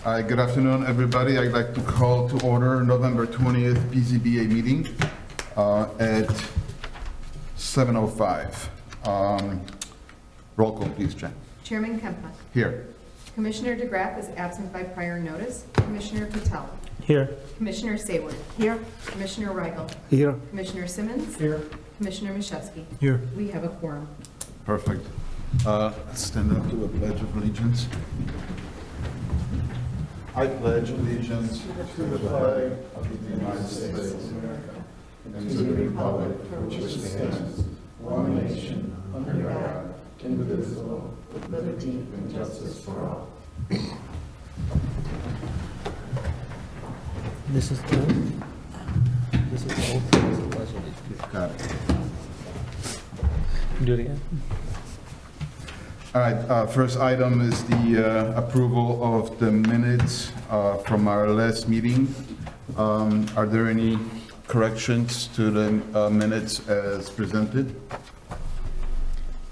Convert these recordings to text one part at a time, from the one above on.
Hi, good afternoon, everybody. I'd like to call to order November 20th PZBA meeting at 7:05. Roll call, please, Jen. Chairman Kempa. Here. Commissioner DeGraff is absent by prior notice. Commissioner Patel. Here. Commissioner Sayward. Here. Commissioner Weigel. Here. Commissioner Simmons. Here. Commissioner Mashewski. Here. We have a quorum. Perfect. Let's stand up to a pledge of allegiance. I pledge allegiance to the flag of the United States of America and to the republic for which it stands, one nation, under God, indivisible, with liberty and justice for all. This is the. This is the old thing. This is the pledge of allegiance. Got it. Do it again. All right, first item is the approval of the minutes from our last meeting. Are there any corrections to the minutes as presented?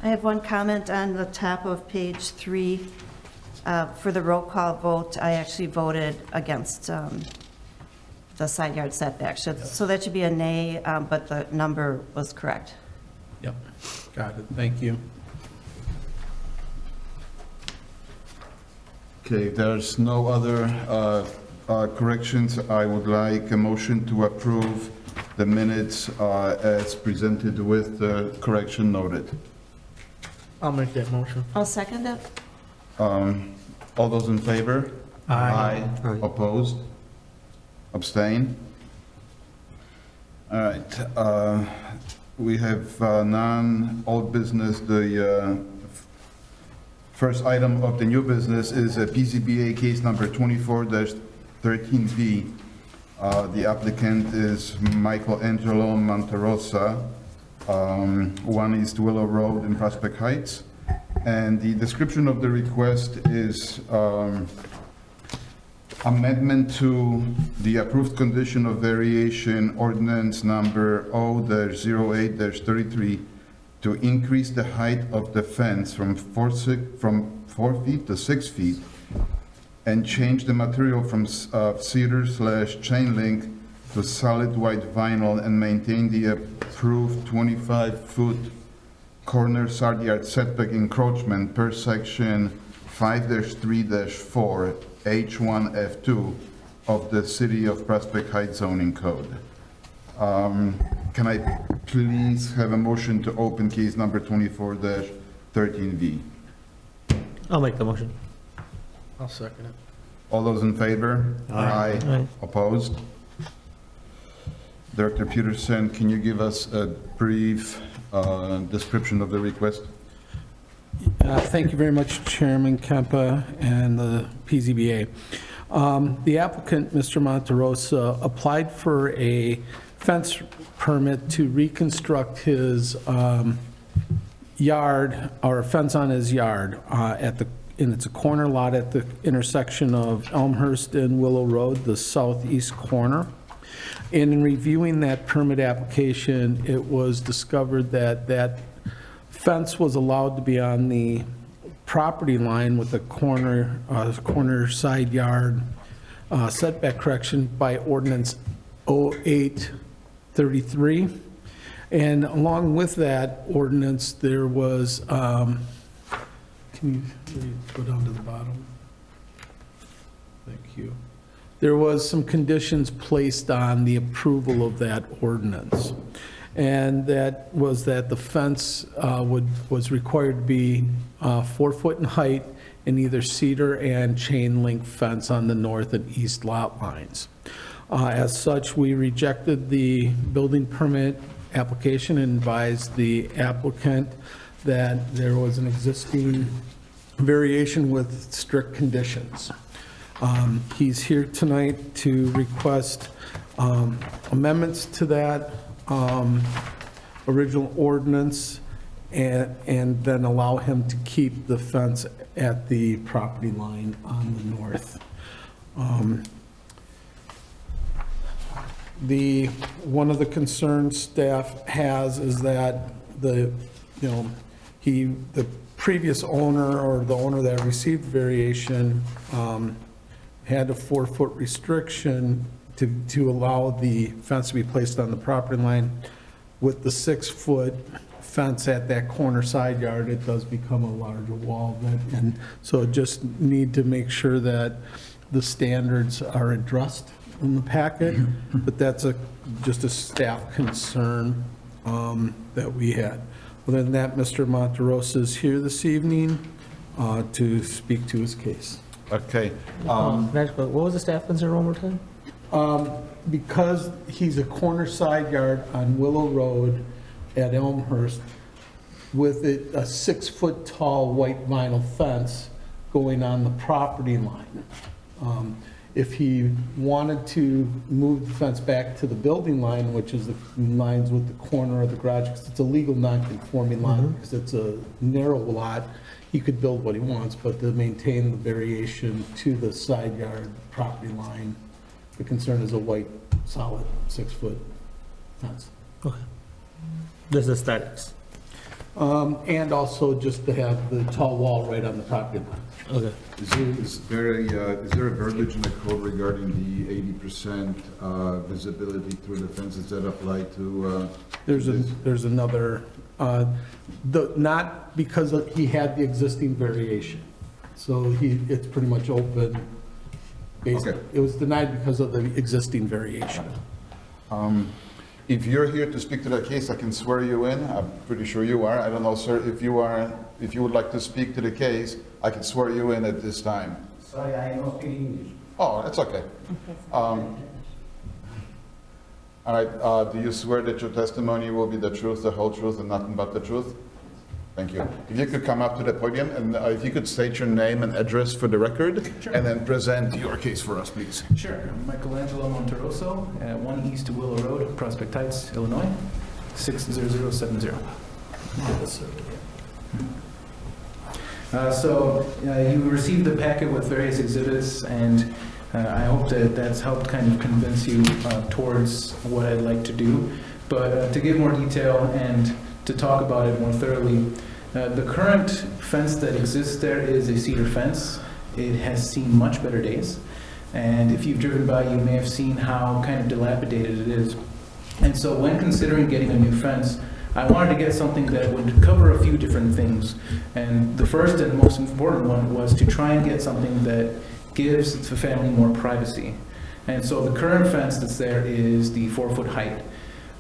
I have one comment on the top of page 3. For the roll call vote, I actually voted against the side yard setback. So that should be a nay, but the number was correct. Yep, got it, thank you. Okay, if there's no other corrections, I would like a motion to approve the minutes as presented with the correction noted. I'll make that motion. I'll second it. All those in favor? Aye. Aye. Opposed? Abstain? All right, we have non-old business. The first item of the new business is a PZBA case number 24-13B. The applicant is Michael Angelo Monterosa, 1 East Willow Road in Prospect Heights. And the description of the request is amendment to the approved condition of variation ordinance number O-08-33 to increase the height of the fence from 4 feet to 6 feet and change the material from cedar/chain link to solid white vinyl and maintain the approved 25-foot corner side yard setback encroachment per section 5-3-4 H1F2 of the City of Prospect Heights zoning code. Can I please have a motion to open case number 24-13V? I'll make the motion. I'll second it. All those in favor? Aye. Aye. Opposed? Director Peterson, can you give us a brief description of the request? Thank you very much, Chairman Kempa and the PZBA. The applicant, Mr. Monterosa, applied for a fence permit to reconstruct his yard, or a fence on his yard, and it's a corner lot at the intersection of Elmhurst and Willow Road, the southeast corner. And in reviewing that permit application, it was discovered that that fence was allowed to be on the property line with the corner side yard setback correction by ordinance 08-33. And along with that ordinance, there was, can you go down to the bottom? Thank you. There was some conditions placed on the approval of that ordinance. And that was that the fence was required to be 4 foot in height and either cedar and chain link fence on the north and east lot lines. As such, we rejected the building permit application and advised the applicant that there was an existing variation with strict conditions. He's here tonight to request amendments to that original ordinance and then allow him to keep the fence at the property line on the north. One of the concerns staff has is that the previous owner or the owner that received variation had a 4-foot restriction to allow the fence to be placed on the property line. With the 6-foot fence at that corner side yard, it does become a larger wall. And so just need to make sure that the standards are addressed in the packet, but that's just a staff concern that we had. Other than that, Mr. Monterosa is here this evening to speak to his case. Okay. What was the staff concern one more time? Because he's a corner side yard on Willow Road at Elmhurst with a 6-foot tall white vinyl fence going on the property line. If he wanted to move the fence back to the building line, which is the lines with the corner of the garage, because it's a legal non-conforming lot, because it's a narrow lot, he could build what he wants, but to maintain the variation to the side yard property line, the concern is a white, solid 6-foot fence. Okay. This is aesthetics. And also just to have the tall wall right on the property line. Okay. Is there a verbiage in the code regarding the 80% visibility through the fences that apply to? There's another, not because he had the existing variation. So it's pretty much open. Okay. It was denied because of the existing variation. If you're here to speak to that case, I can swear you in. I'm pretty sure you are. I don't know, sir, if you would like to speak to the case, I can swear you in at this time. Sorry, I don't speak English. Oh, that's okay. All right, do you swear that your testimony will be the truth, the whole truth, and nothing but the truth? Thank you. If you could come up to the podium, and if you could state your name and address for the record, and then present your case for us, please. Sure. Michelangelo Monteroso at 1 East Willow Road, Prospect Heights, Illinois, 60070. You received the packet with various exhibits, and I hope that that's helped kind of convince you towards what I'd like to do. But to give more detail and to talk about it more thoroughly, the current fence that exists there is a cedar fence. It has seen much better days. And if you've driven by, you may have seen how kind of dilapidated it is. And so when considering getting a new fence, I wanted to get something that would cover a few different things. And the first and most important one was to try and get something that gives the family more privacy. And so the current fence that's there is the 4-foot height.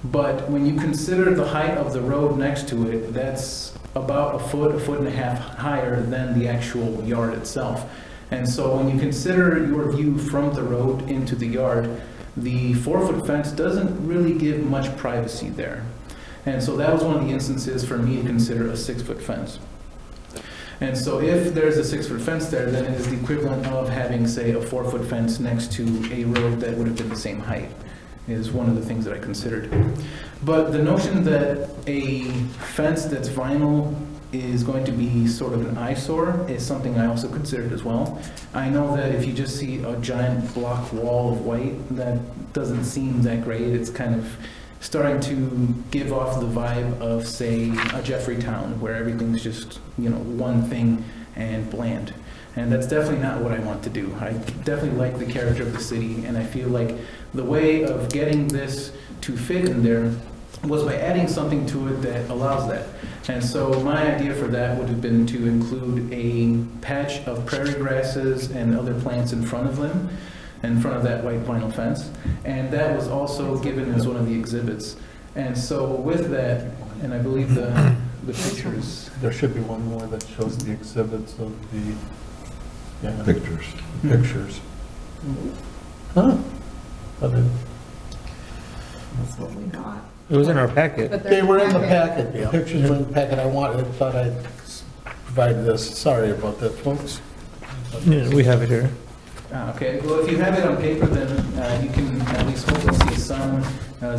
But when you consider the height of the road next to it, that's about a foot and a half higher than the actual yard itself. And so when you consider your view from the road into the yard, the 4-foot fence doesn't really give much privacy there. And so that was one of the instances for me to consider a 6-foot fence. And so if there's a 6-foot fence there, then it is the equivalent of having, say, a 4-foot fence next to a road that would have been the same height, is one of the things that I considered. But the notion that a fence that's vinyl is going to be sort of an eyesore is something I also considered as well. I know that if you just see a giant block wall of white, that doesn't seem that great. It's kind of starting to give off the vibe of, say, a Jeffreytown, where everything's just, one thing and bland. And that's definitely not what I want to do. I definitely like the character of the city, and I feel like the way of getting this to fit in there was by adding something to it that allows that. And so my idea for that would have been to include a patch of prairie grasses and other plants in front of them, in front of that white vinyl fence. And that was also given as one of the exhibits. And so with that, and I believe the pictures. There should be one more that shows the exhibits of the Pictures. pictures. Huh? It was in our packet. But They they're were in the packet. packet, the pictures were in the packet. I thought I'd provide this. Sorry about that, folks. Yeah, we have it here. Okay, well, if you have it on paper, then you can at least hopefully see some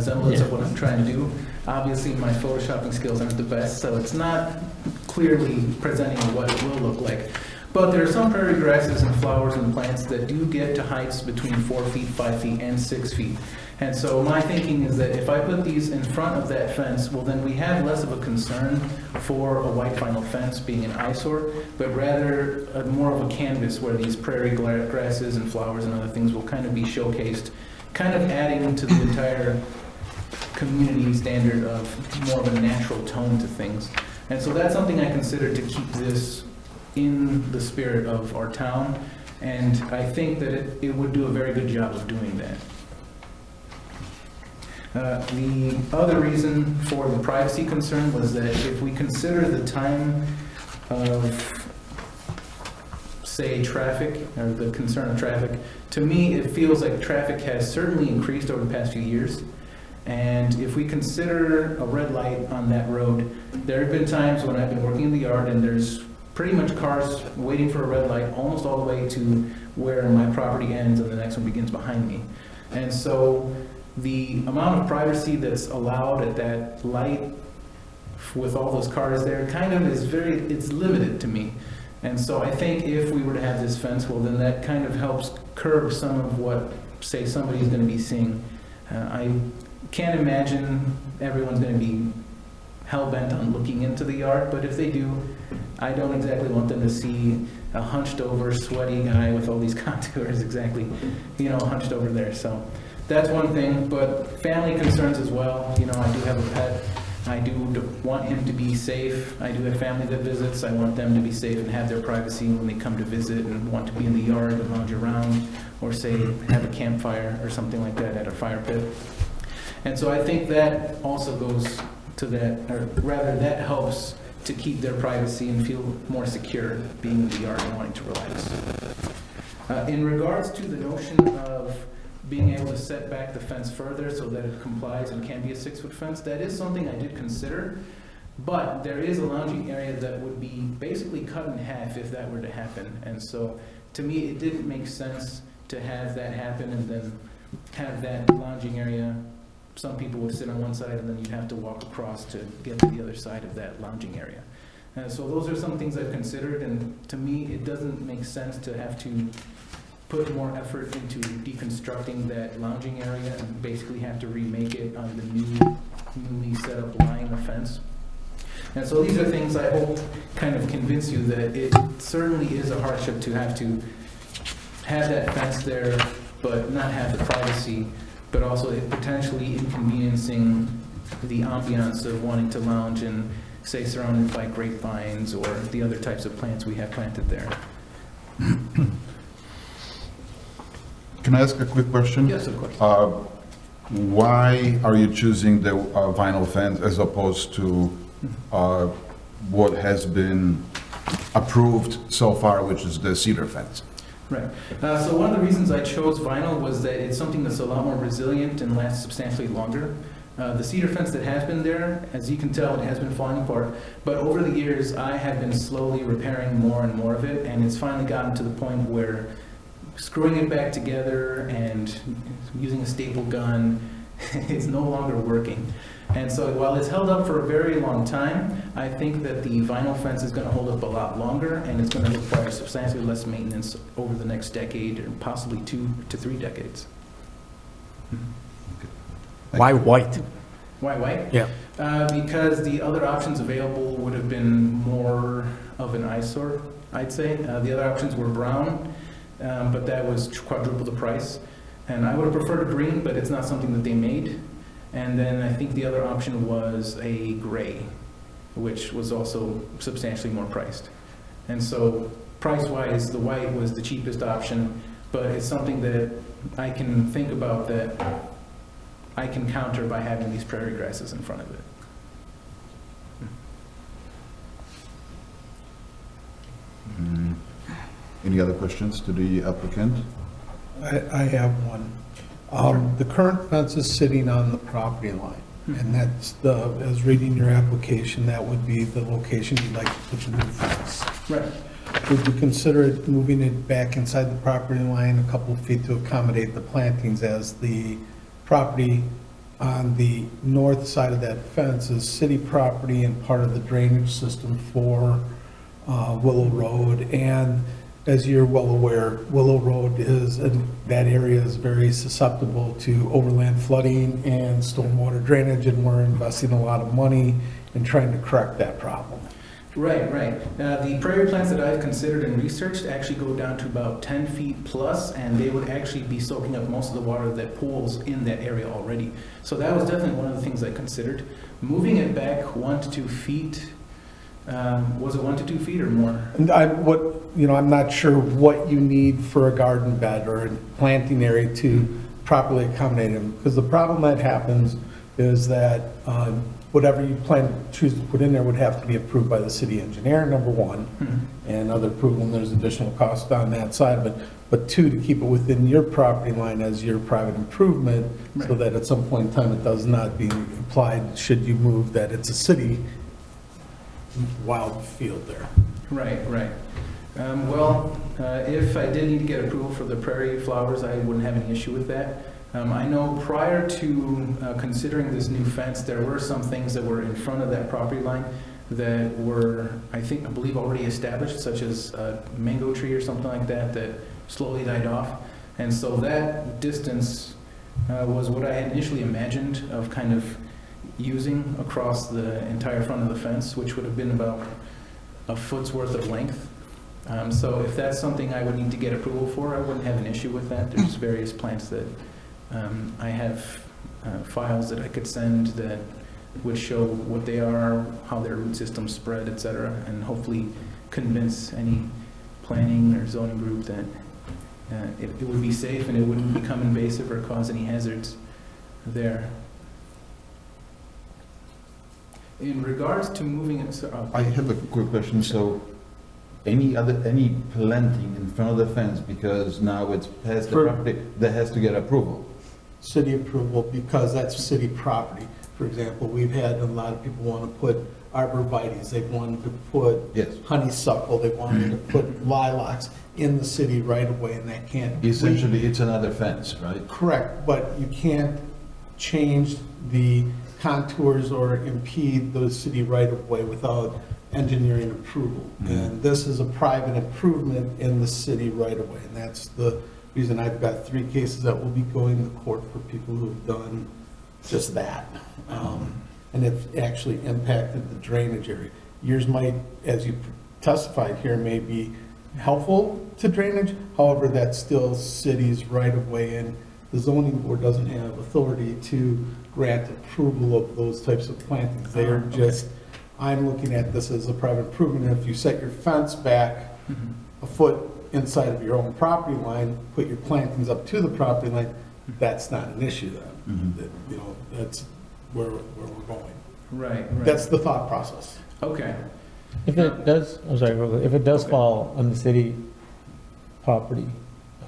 semblance of what I'm trying to do. Obviously, my photoshopping skills aren't the best, so it's not clearly presenting what it will look like. But there are some prairie grasses and flowers and plants that do get to heights between 4 feet, 5 feet, and 6 feet. And so my thinking is that if I put these in front of that fence, well, then we have less of a concern for a white vinyl fence being an eyesore, but rather more of a canvas where these prairie grasses and flowers and other things will kind of be showcased, kind of adding to the entire community standard of more of a natural tone to things. And so that's something I consider to keep this in the spirit of our town, and I think that it would do a very good job of doing that. The other reason for the privacy concern was that if we consider the time of, say, traffic, or the concern of traffic, to me, it feels like traffic has certainly increased over the past few years. And if we consider a red light on that road, there have been times when I've been working in the yard and there's pretty much cars waiting for a red light almost all the way to where my property ends and the next one begins behind me. And so the amount of privacy that's allowed at that light with all those cars there kind of is it's limited to me. And so I think if we were to have this fence, well, then that kind of helps curb some of what, say, somebody's going to be seeing. I can't imagine everyone's going to be hell-bent on looking into the yard, but if they do, I don't exactly want them to see a hunched-over, sweaty guy with all these contours exactly, hunched over there. So that's one thing, but family concerns as well. I do have a pet. I do want him to be safe. I do have family that visits. I want them to be safe and have their privacy when they come to visit and want to be in the yard and lounge around, or say have a campfire or something like that at a fire pit. And so I think that also goes to that, or rather that helps to keep their privacy and feel more secure being in the yard and wanting to relax. In regards to the notion of being able to set back the fence further so that it complies and can be a 6-foot fence, that is something I did consider, but there is a lounging area that would be basically cut in half if that were to happen. And so to me, it didn't make sense to have that happen and then have that lounging area. Some people would sit on one side and then you'd have to walk across to get to the other side of that lounging area. So those are some things I've considered, and to me, it doesn't make sense to have to put more effort into deconstructing that lounging area and basically have to remake it on the newly set up line of fence. And so these are things I hope kind of convince you that it certainly is a hardship to have that fence there, but not have the privacy, but also it potentially inconveniencing the ambiance of wanting to lounge and, say, surrounded by grapevines or the other types of plants we have planted there. Can I ask a quick question? Yes, of course. Why are you choosing the vinyl fence as opposed to what has been approved so far, which is the cedar fence? Right. So one of the reasons I chose vinyl was that it's something that's a lot more resilient and lasts substantially longer. The cedar fence that has been there, as you can tell, it has been falling apart. But over the years, I have been slowly repairing more and more of it, and it's finally gotten to the point where screwing it back together and using a staple gun is no longer working. And so while it's held up for a very long time, I think that the vinyl fence is going to hold up a lot longer, and it's going to require substantially less maintenance over the next decade, or possibly 2 to 3 decades. Why white? Why white? Yeah. Because the other options available would have been more of an eyesore, I'd say. The other options were brown, but that was quadruple the price. And I would have preferred a green, but it's not something that they made. And then I think the other option was a gray, which was also substantially more priced. And so price-wise, the white was the cheapest option, but it's something that I can think about that I can counter by having these prairie grasses in front of it. Any other questions to the applicant? I have one. The current fence is sitting on the property line, and that's as reading your application, that would be the location you'd like to put the new fence. Right. Would you consider moving it back inside the property line a couple of feet to accommodate the plantings, as the property on the north side of that fence is city property and part of the drainage system for Willow Road. And as you're well aware, Willow Road is, that area is very susceptible to overland flooding and stormwater drainage, and we're investing a lot of money in trying to correct that problem. Right, right. The prairie plants that I've considered and researched actually go down to about 10 feet plus, and they would actually be soaking up most of the water that pools in that area already. So that was definitely one of the things I considered. Moving it back 1 to 2 feet, was it 1 to 2 feet or more? And I'm not sure what you need for a garden bed or a planting area to properly accommodate them. Because the problem that happens is that whatever you choose to put in there would have to be approved by the city engineer, number one, and other approval, and there's additional cost on that side of it. But two, to keep it within your property line as your private improvement, so that at some point in time it does not be implied, should you move, that it's a city wild field there. Right, right. If I did need to get approval for the prairie flowers, I wouldn't have any issue with that. I know prior to considering this new fence, there were some things that were in front of that property line that were, I believe already established, such as a mango tree or something like that, that slowly died off. And so that distance was what I had initially imagined of kind of using across the entire front of the fence, which would have been about a foot's worth of length. So if that's something I would need to get approval for, I wouldn't have an issue with that. There's various plants that I have files that I could send that would show what they are, how their root systems spread, et cetera, and hopefully convince any planning or zoning group that it would be safe and it wouldn't become invasive or cause any hazards there. In regards to moving it, I have a quick question. So, any planting in front of the fence, because now it's past the property, that has to get approval? City approval, because that's city property. For example, we've had a lot of people want to put arborvitaes, they've wanted to put Yes. honeysuckle, they wanted to put lilacs in the city right away, and that can't. Essentially, it's another fence, right? Correct, but you can't change the contours or impede the city right-of-way without engineering approval. And this is a private improvement in the city right-of-way, and that's the reason I've got 3 cases that will be going to court for people who've done just that. And it's actually impacted the drainage area. Yours might, as you testified here, may be helpful to drainage, however, that's still city's right-of-way, and the zoning board doesn't have authority to grant approval of those types of plantings. They are just, I'm looking at this as a private improvement, and if you set your fence back a foot inside of your own property line, put your plantings up to the property line, that's not an issue then. That's where we're going. right, That's the thought process. okay. If it does, I'm sorry, if it does fall on the city property,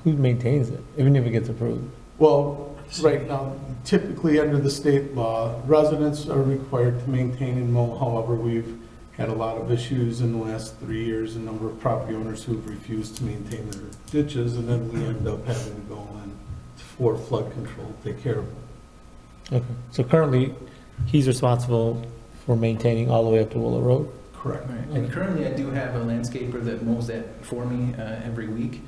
who maintains it, even if it gets approved? Well, right now, typically under the state law, residents are required to maintain and mow. However, we've had a lot of issues in the last 3 years, a number of property owners who've refused to maintain their ditches, and then we end up having to go in for flood control, take care of it. Okay, so currently, he's responsible for maintaining all the way up to Willow Road? Correct. Right. And currently, I do have a landscaper that mows that for me every week.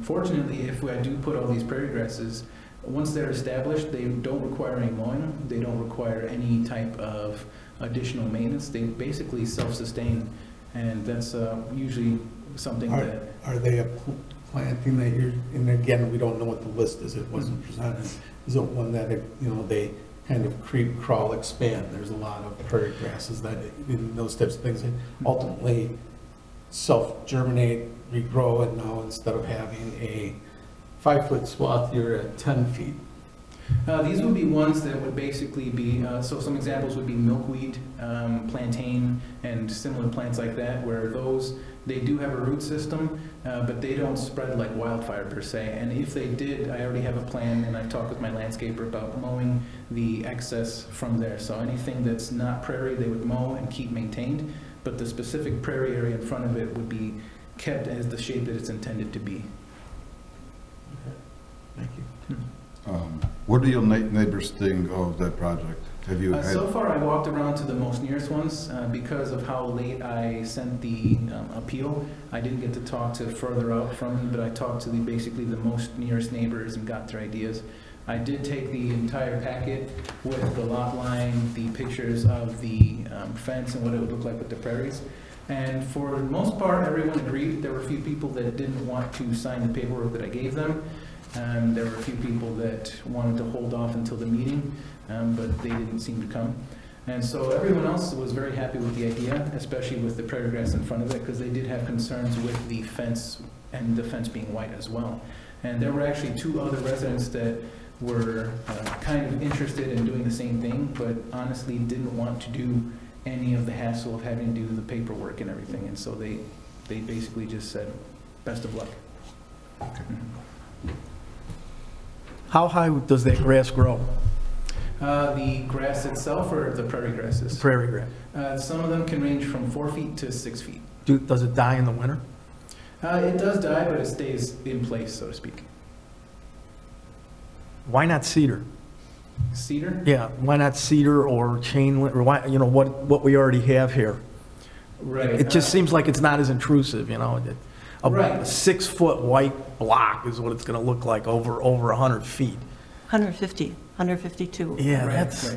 Fortunately, if I do put all these prairie grasses, once they're established, they don't require any mowing. They don't require any type of additional maintenance. They basically self-sustain, and that's usually something that... Are they a planting that you're, and again, we don't know what the list is, it wasn't presented. Is it one that, they kind of creep, crawl, expand? There's a lot of prairie grasses that, in those types of things, that ultimately self-germinate, regrow, and now instead of having a 5-foot swath, you're at 10 feet. These would be ones that would basically be, so some examples would be milkweed, plantain, and similar plants like that, where they do have a root system, but they don't spread like wildfire per se. And if they did, I already have a plan, and I talked with my landscaper about mowing the excess from there. So anything that's not prairie, they would mow and keep maintained, but the specific prairie area in front of it would be kept as the shape that it's intended to be. Thank you. What do your neighbors think of that project? Have you had? So far, I walked around to the most nearest ones. Because of how late I sent the appeal, I didn't get to talk to further out from them, but I talked to basically the most nearest neighbors and got their ideas. I did take the entire packet with the lot line, the pictures of the fence and what it would look like with the prairies. And for the most part, everyone agreed. There were a few people that didn't want to sign the paperwork that I gave them. There were a few people that wanted to hold off until the meeting, but they didn't seem to come. And so everyone else was very happy with the idea, especially with the prairie grass in front of it, because they did have concerns with the fence and the fence being white as well. And there were actually 2 other residents that were kind of interested in doing the same thing, but honestly didn't want to do any of the hassle of having to do the paperwork and everything. And so they basically just said, best of luck. How high does that grass grow? The grass itself or the prairie grasses? Prairie grass. Some of them can range from 4 feet to 6 feet. Does it die in the winter? It does die, but it stays in place, so to speak. Why not cedar? Cedar? Yeah, why not cedar or chain link, or why, what we already have here? Right. It just seems like it's not as intrusive, A Right. 6-foot white block is what it's gonna look like over 100 feet. 150, 152. Yeah, Right, that's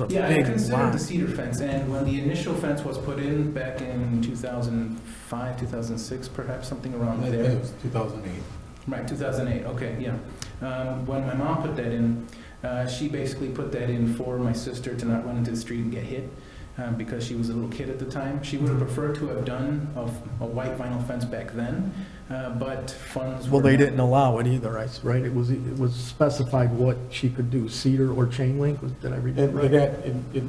a Yeah, I big considered lot. the cedar fence, and when the initial fence was put in back in 2005, 2006, perhaps, something around I think there. it was 2008. Right, 2008, okay, yeah. When my mom put that in, she basically put that in for my sister to not run into the street and get hit, because she was a little kid at the time. She would have preferred to have done a white vinyl fence back then, but funds were... Well, they not- didn't allow it either, right? It was specified what she could do, cedar or chain link, did I read that right?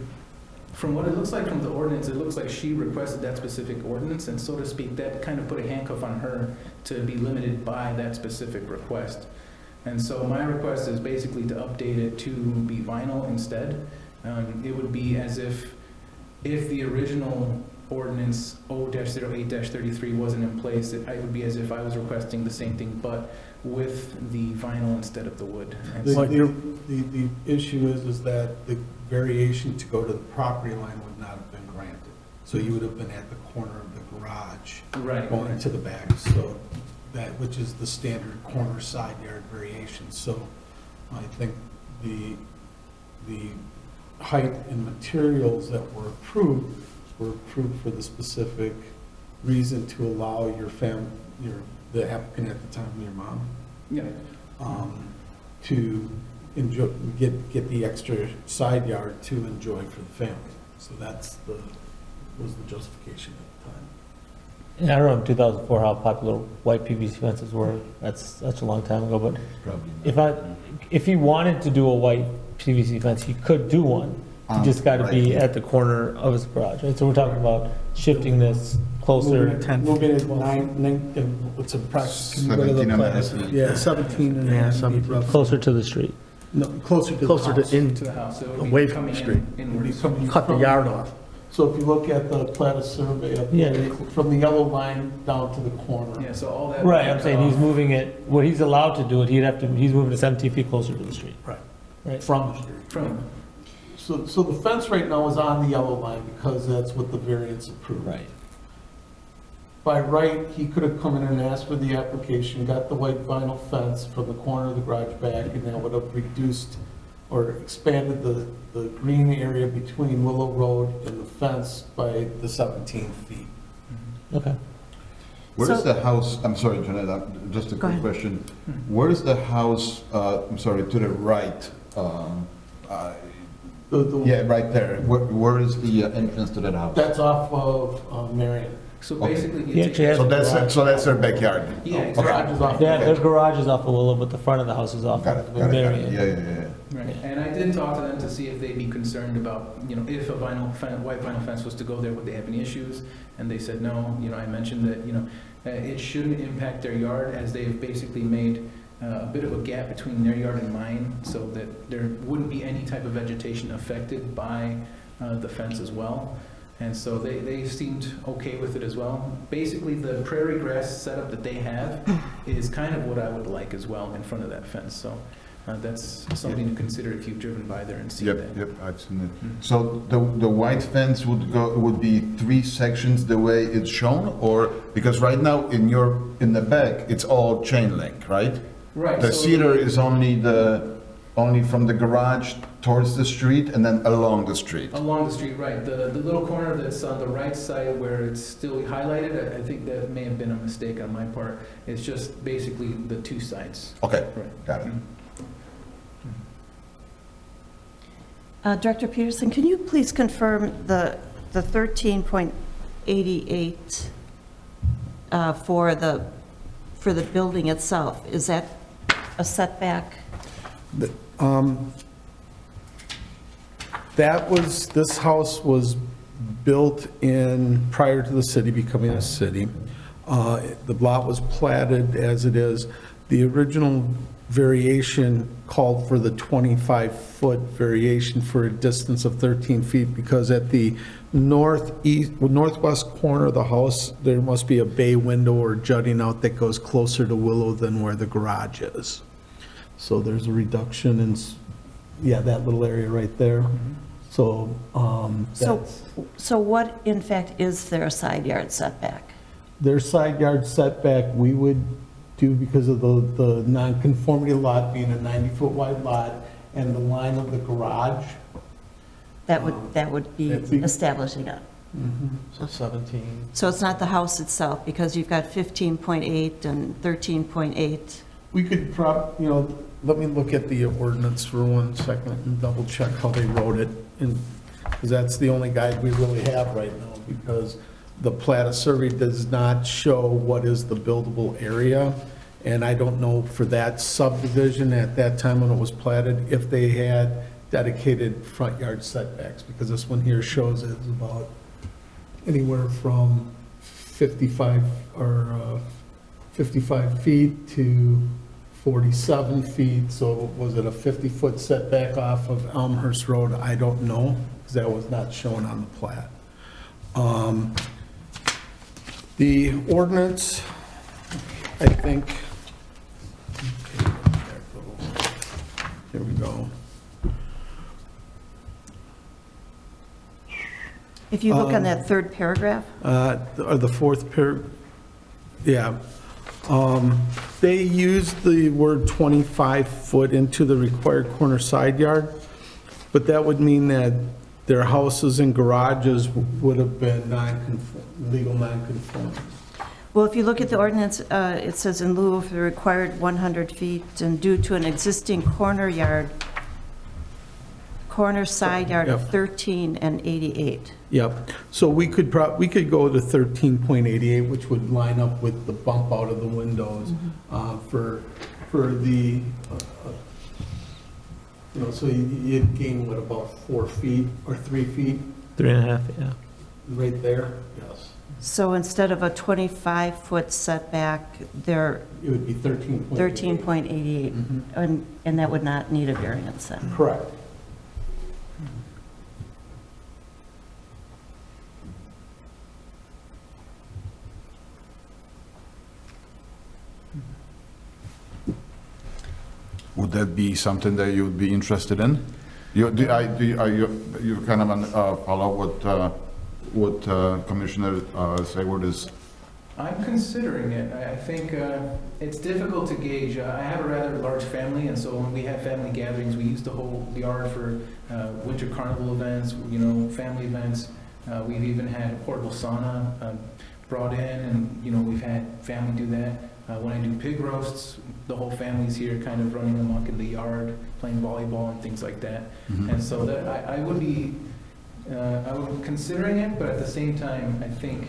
From what it looks like from the ordinance, it looks like she requested that specific ordinance, and so to speak, that kind of put a handcuff on her to be limited by that specific request. And so my request is basically to update it to be vinyl instead. It would be as if the original ordinance 0-08-33 wasn't in place, it would be as if I was requesting the same thing, but with the vinyl instead of the wood. And so- The issue is that the variation to go to the property line would not have been granted. So you would have been at the corner of the garage Right. going to the back, so that, which is the standard corner side yard variation. So I think the height and materials that were approved for the specific reason to allow the applicant at the time, your mom, Yeah. to enjoy, get the extra side yard to enjoy for the family. So was the justification at the time. Yeah, I don't know in 2004 how popular white PVC fences were. That's such a long time ago, but Probably if he wanted to do a white PVC fence, he could do one. He just got to be Right. at the corner of his garage, right? So we're talking about shifting this closer. 10 Moving it 12. what's approximately, what are the 17 and a half plans? feet. Yeah, 17 and a Yeah, half 17. feet roughly. Closer to the street. No, closer to the Closer house. to, To the house, so it would away be from the coming street. inwards. cut the yard off. So if you look at the Plata survey, up Yeah. there, from the yellow line down to the corner. Yeah, so all that... Right, I'm saying he's moving it, what he's allowed to do it, he's moving it 17 feet closer to the street. Right. From the street. From, So the fence right now is on the yellow line because that's what the variance approved. Right. By right, he could have come in and asked for the application, got the white vinyl fence from the corner of the garage back, and that would have reduced or expanded the green area between Willow Road and the fence by the 17 feet. Okay. Where is So- the house, I'm sorry, Janet, just a Go quick ahead. question. Where is the house, I'm sorry, to the right? Yeah, right there. Where is the entrance to that house? That's off of Marion. so Okay. basically... He actually has- So that's their backyard? Yeah, Okay. exactly. Garage is off. Yeah, their garage is off a little, but the front of the house is off Got of it, got it, got it. Marion. Yeah. Right, and I did talk to them to see if they'd be concerned about, if a white vinyl fence was to go there, would they have any issues? And they said no. I mentioned that, it shouldn't impact their yard, as they've basically made a bit of a gap between their yard and mine, so that there wouldn't be any type of vegetation affected by the fence as well. And so they seemed okay with it as well. Basically, the prairie grass setup that they have is kind of what I would like as well in front of that fence. So that's something to consider if you've driven by there and seen Yep, that. yep, I've seen it. Mhm. So the white fence would be 3 sections the way it's shown, or, because right now in the back, it's all chain link, right? Right. The so- cedar is only from the garage towards the street and then along the street. Along the street, right. The little corner that's on the right side where it's still highlighted, I think that may have been a mistake on my part. It's just basically the 2 sides. Okay, Right. got it. Director Peterson, can you please confirm the 13.88 for the building itself? Is that a setback? This house was built in, prior to the city becoming a city. The lot was platted as it is. The original variation called for the 25-foot variation for a distance of 13 feet because at the northwest corner of the house, there must be a bay window or jutting out that goes closer to Willow than where the garage is. So there's a reduction in, that little area right there. So, that's, So what, in fact, is their side yard setback? their side yard setback, we would do because of the nonconformity lot being a 90-foot wide lot and the line of the garage. That would be That'd be- establishing it. So 17. So it's not the house itself, because you've got 15.8 and 13.8. We could let me look at the ordinance for 1 second and double check how they wrote it. Because that's the only guide we really have right now, because the plat of survey does not show what is the buildable area. And I don't know for that subdivision at that time when it was platted, if they had dedicated front yard setbacks, because this one here shows it's about anywhere from 55 feet to 47 feet. So was it a 50-foot setback off of Elmhurst Road? I don't know, because that was not shown on the plat. The ordinance, I think, here we go. If you look on that third paragraph, Or the fourth yeah. They used the word 25 foot into the required corner side yard, but that would mean that their houses and garages would have been legal non-conforming. well, if you look at the ordinance, it says in lieu of the required 100 feet and due to an existing corner side yard of Yep. 13 and 88. Yep, so we could go to 13.88, which would line up with the bump out of the windows for the, so you'd gain, what, about 4 feet or 3 feet 3.5, yeah. right there? Yes. So instead of a 25-foot setback, they're It would be 13.88. 13.88, Mhm. and that would not need a variance then. Correct. Would that be something that you would be interested in? You kind of follow what Commissioner Sayward is? I'm considering it. I think it's difficult to gauge. I have a rather large family, and so when we have family gatherings, we use the whole yard for winter carnival events, family events. We've even had a portable sauna brought in, and we've had family do that. When I do pig roasts, the whole family's here kind of running amok in the yard, playing volleyball and things like that. And so that I would be considering it, but at the same time, I think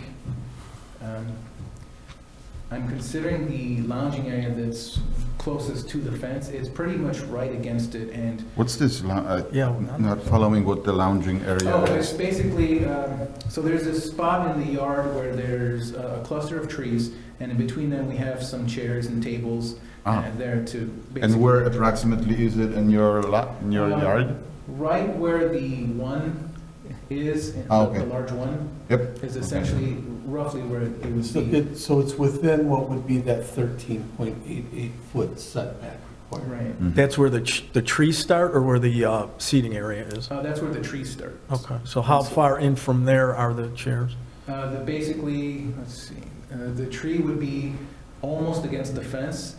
I'm considering the lounging area that's closest to the fence. It's pretty much right against it, and What's this, Yeah. not following what the lounging area it's is? basically, so there's this spot in the yard where there's a cluster of trees, and in between them, we have some chairs and tables Ah. there to basically. And where approximately is it in your yard? Right where the one is, Okay. the large one, Yep. is essentially roughly where it would be. So it's within what would be that 13.88 foot setback required. Right. That's where the trees start or where the seating area is? That's where the trees start. Okay, so how far in from there are the chairs? Basically, let's see, the tree would be almost against the fence,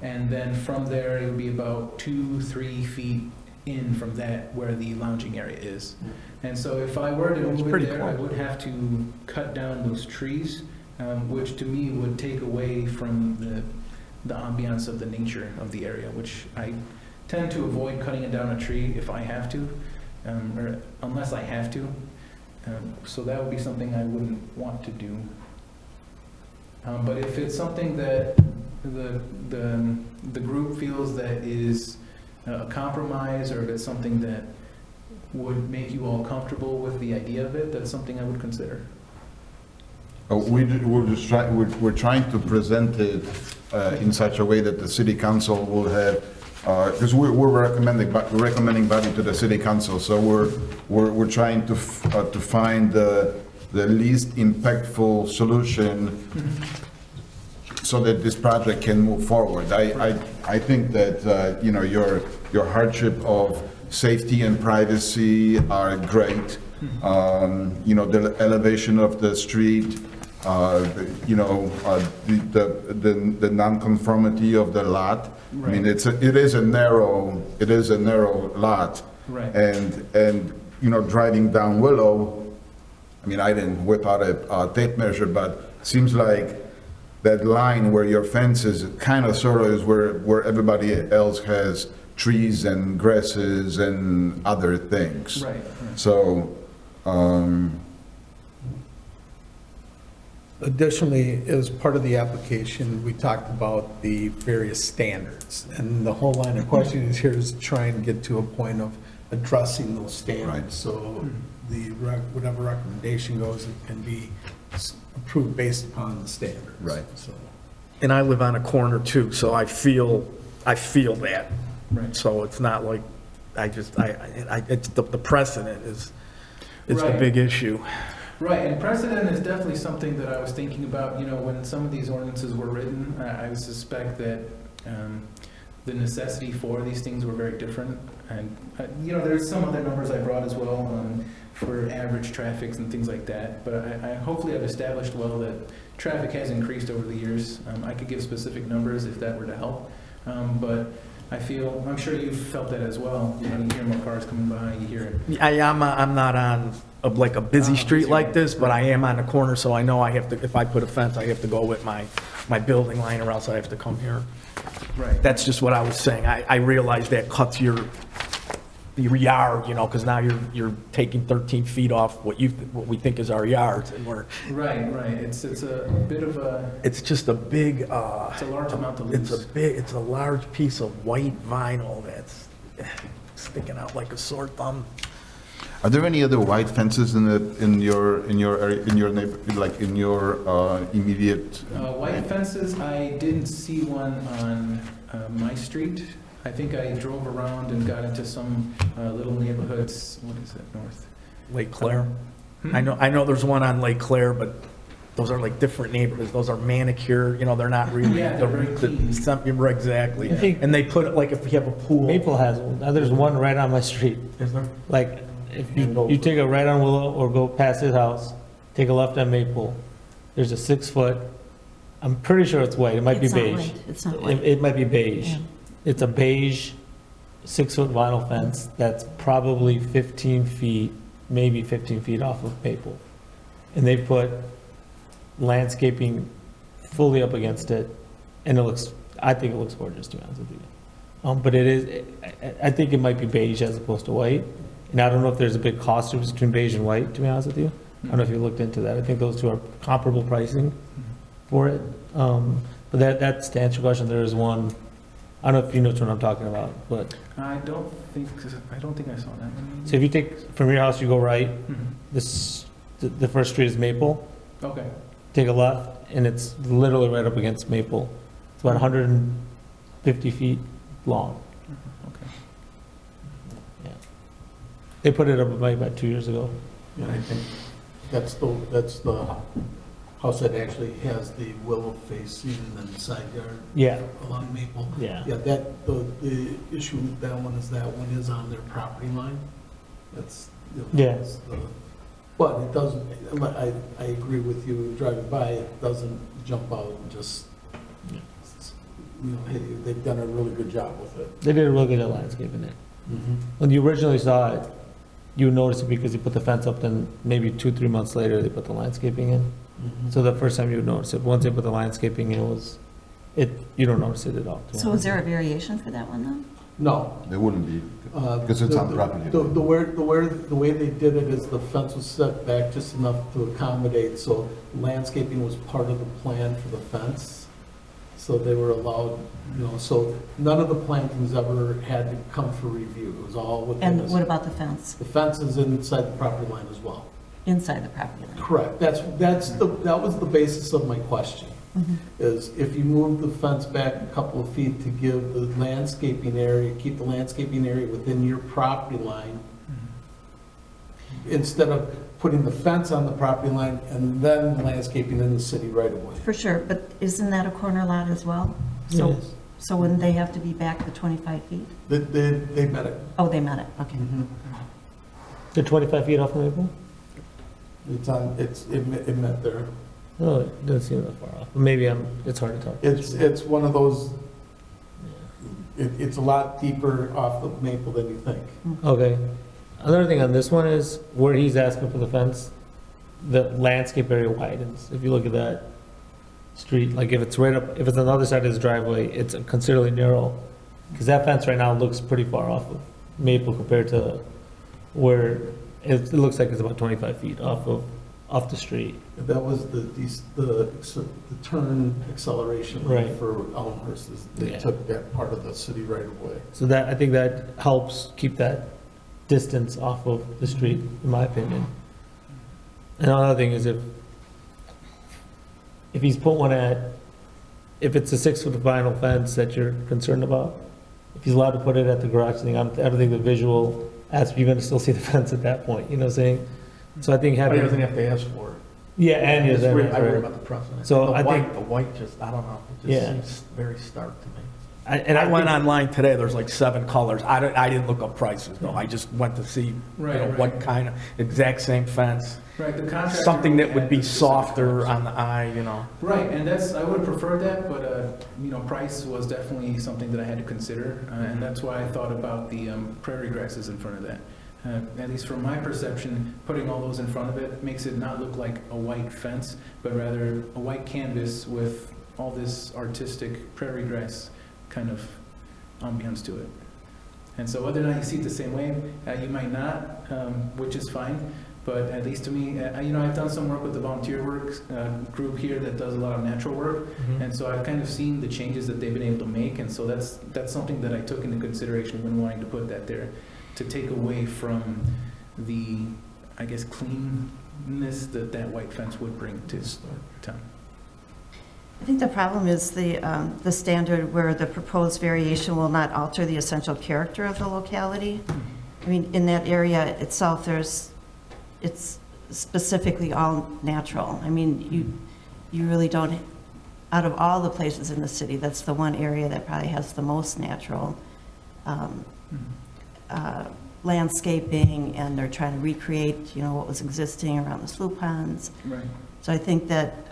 and then from there, it would be about 2-3 feet in from that where the lounging area is. And so if I were to move it pretty there, I close. would have to cut down those trees, which to me would take away from the ambiance of the nature of the area, which I tend to avoid cutting it down a tree if I have to, or unless I have to. So that would be something I wouldn't want to do. But if it's something that the group feels that is a compromise, or if it's something that would make you all comfortable with the idea of it, that's something I would consider. We're trying to present it in such a way that the city council will have, because we're recommending body to the city council, so we're trying to find the least impactful solution so that this project can move forward. I think that, you know, your hardship of safety and privacy are great. You know, the elevation of the street, you know, the non-conformity of the lot. I mean, it is a narrow lot. Right. And, you know, driving down Willow, I mean, I didn't whip out a tape measure, but seems like that line where your fence is kind of sort of is where everybody else has trees and grasses and other things. Right. So, Additionally, as part of the application, we talked about the various standards. And the whole line of questioning is here is trying to get to a point of addressing those standards. Right. So whatever recommendation goes, it can be approved based upon the standards. Right. So. And I live on a corner too, so I feel that. Right. So it's not like, it's the precedent is the Right. big issue. Right, and precedent is definitely something that I was thinking about, you know, when some of these ordinances were written. I would suspect that the necessity for these things were very different. And, you know, there's some other numbers I brought as well for average traffics and things like that. But I hopefully I've established well that traffic has increased over the years. I could give specific numbers if that were to help. But I'm sure you've felt that as well. You know, you hear more cars coming by, you hear it. I'm not on like a busy street like this, but I am on a corner, so I know I have to, if I put a fence, I have to go with my building line, or else I have to come here. Right. That's just what I was saying. I realize that cuts your yard, you know, because now you're taking 13 feet off what we think is our yards, and Right. It's a bit of a, it's just a big, it's a large amount to lose. it's a large piece of white vinyl that's sticking out like a sore thumb. are there any other white fences in your area, in your neighborhood, like in your immediate? White fences, I didn't see one on my street. I think I drove around and got into some little neighborhoods, what is it, north? Lake Claire. Hmm? I know there's one on Lake Claire, but those are like different neighborhoods. Those are manicured, you know, they're not really. Yeah, they're very clean. Exactly. I think- And they put it like if you have a pool. Maple has one. Now, there's one right on my street. Is there? Like, if you take a right on Willow or go past his house, take a left on Maple, there's a 6-foot, I'm pretty sure it's white, it might be It's not beige. white. It's not It white. it might be beige. Yeah. It's a beige 6-foot vinyl fence that's probably 15 feet, maybe 15 feet off of Maple. And they put landscaping fully up against it, and I think it looks gorgeous, to be honest with you. But it is, I think it might be beige as opposed to white. And I don't know if there's a big cost difference between beige and white, to be honest with you. I don't know if you looked into that. I think those two are comparable pricing for it. But that's to answer your question, there is one, I don't know if you know what I'm talking about, but, I don't think I saw that one. so if you take, from your house, you go right, Mhm. the first street is Maple, Okay, take a left, and it's literally right up against Maple. It's about 150 feet long. okay. Yeah. They put it up about 2 years ago. And I think that's the house that actually has the willow facing and then the side yard Yeah, along Maple. yeah. Yeah, that, the issue with that one is that one is on their property line. That's, you know, Yeah. that's the, but it doesn't, I agree with you, driving by, it doesn't jump out and just, you know, hit you. They've done a really good job with it. They did a really good at landscaping it. When you originally saw it, you noticed it because you put the fence up, then maybe 2-3 months later, they put the landscaping in. So the first time you would notice it, once they put the landscaping in, you don't notice it at all. So is there a variation for that one, though? No. There wouldn't be, Uh, because it's on the- property. The way they did it is the fence was set back just enough to accommodate, so landscaping was part of the plan for the fence. So they were allowed, you know, so none of the plantings ever had to come for review. It was all within And this. what about the fence, The fence is inside the property line as well. inside the property line? Correct. That was the basis of my question, is if you move the fence back a couple of feet to give the landscaping area, keep the landscaping area within your property line, instead of putting the fence on the property line and then landscaping in the city right away. For sure, but isn't that a corner lot as well? So, Yes. so wouldn't they have to be back the 25 feet? They met it. Oh, they met it, okay. They're 25 feet off the Maple? It met there. No, it doesn't seem that far off. Maybe it's hard to tell. It's one of those, it's a lot deeper off the Maple than you think. Okay. Another thing on this one is where he's asking for the fence, the landscape area widens. If you look at that street, like if it's right up, if it's on the other side of his driveway, it's considerably narrow. Because that fence right now looks pretty far off of Maple compared to where it looks like it's about 25 feet off the street. That was the turn acceleration Right. for Elmhurst, is they Yeah. took that part of the city right away. So that, I think that helps keep that distance off of the street, in my opinion. And another thing is if he's put one if it's a 6-foot vinyl fence that you're concerned about, if he's allowed to put it at the garage thing, I don't think the visual aspect, you're gonna still see the fence at that point, you know what I'm saying? So I think But he doesn't having, have to ask for it. yeah, and I yes, just worry- I worry right. about the precedent. So The I think- white just, I don't know, it Yeah. just seems very stark to me. And I went think- online today, there's like 7 colors. I didn't look up prices, though. I just went to see, Right. what kind of, exact same fence. Right, the contractor. Something that would had be the specific softer colors. on the eye. Right, and I would have preferred that, but, price was definitely something that I had to consider, and that's why I thought about the prairie grasses in front of that. At least from my perception, putting all those in front of it makes it not look like a white fence, but rather a white canvas with all this artistic prairie grass kind of ambiance to it. And so whether or not you see it the same way, you might not, which is fine. But at least to me, I've done some work with the volunteer work group here that does a lot of natural work. And so I've kind of seen the changes that they've been able to make. And so that's something that I took into consideration when wanting to put that there, to take away from the, I guess, cleanness that white fence would bring to town. I think the problem is the standard where the proposed variation will not alter the essential character of the locality. I mean, in that area itself, it's specifically all natural. I mean, you really don't, out of all the places in the city, that's the one area that probably has the most natural landscaping, and they're trying to recreate, what was existing around the slough ponds. Right. So I think that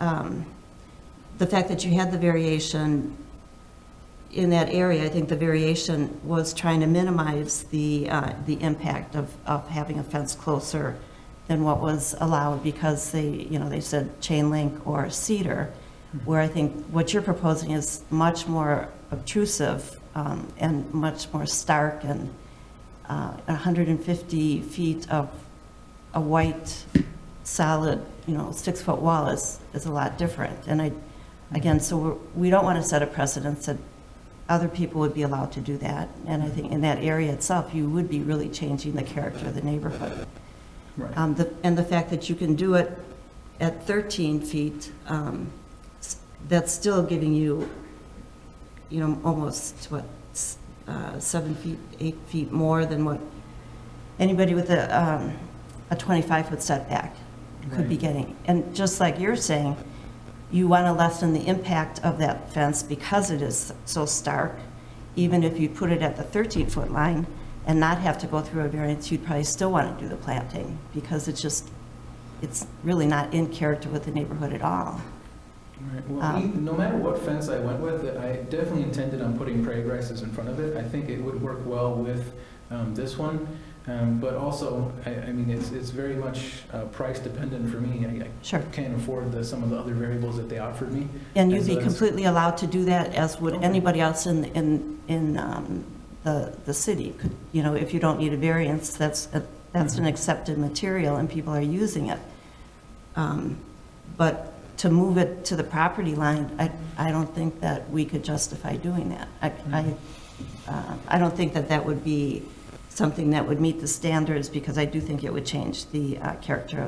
the fact that you had the variation in that area, I think the variation was trying to minimize the impact of having a fence closer than what was allowed, because they said chain link or cedar, where I think what you're proposing is much more obtrusive and much more stark, and 150 feet of a white, solid, 6-foot wall is a lot different. And again, so we don't want to set a precedent that other people would be allowed to do that. And I think in that area itself, you would be really changing the character of the neighborhood. Right. And the fact that you can do it at 13 feet, that's still giving you, almost, 7 feet, 8 feet more than what anybody with a 25-foot setback could be Right. getting. And just like you're saying, you want to lessen the impact of that fence because it is so stark. Even if you put it at the 13-foot line and not have to go through a variance, you'd probably still want to do the planting because it's really not in character with the neighborhood at all. Right. Well, no matter what fence I went with, I definitely intended on putting prairie grasses in front of it. I think it would work well with this one. But also, I mean, it's very much price dependent for me. I Sure. can't afford some of the other variables that they offered me. And you'd And so be that's- completely allowed to do that, as would Okay. anybody else in the city. You know, if you don't need a variance, that's an accepted material and people are using it. But to move it to the property line, I don't think that we could justify doing that. I don't think that that would be something that would meet the standards, because I do think it would change the character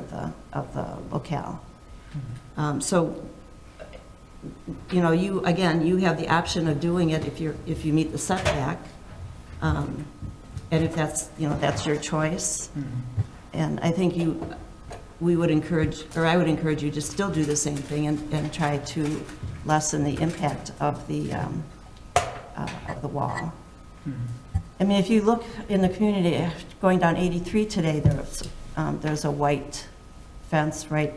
of the locale. So, you know, you have the option of doing it if you meet the setback, and if that's your choice. And I think I would encourage you to still do the same thing and try to lessen the impact of the wall. I mean, if you look in the community, going down 83 today, there's a white fence right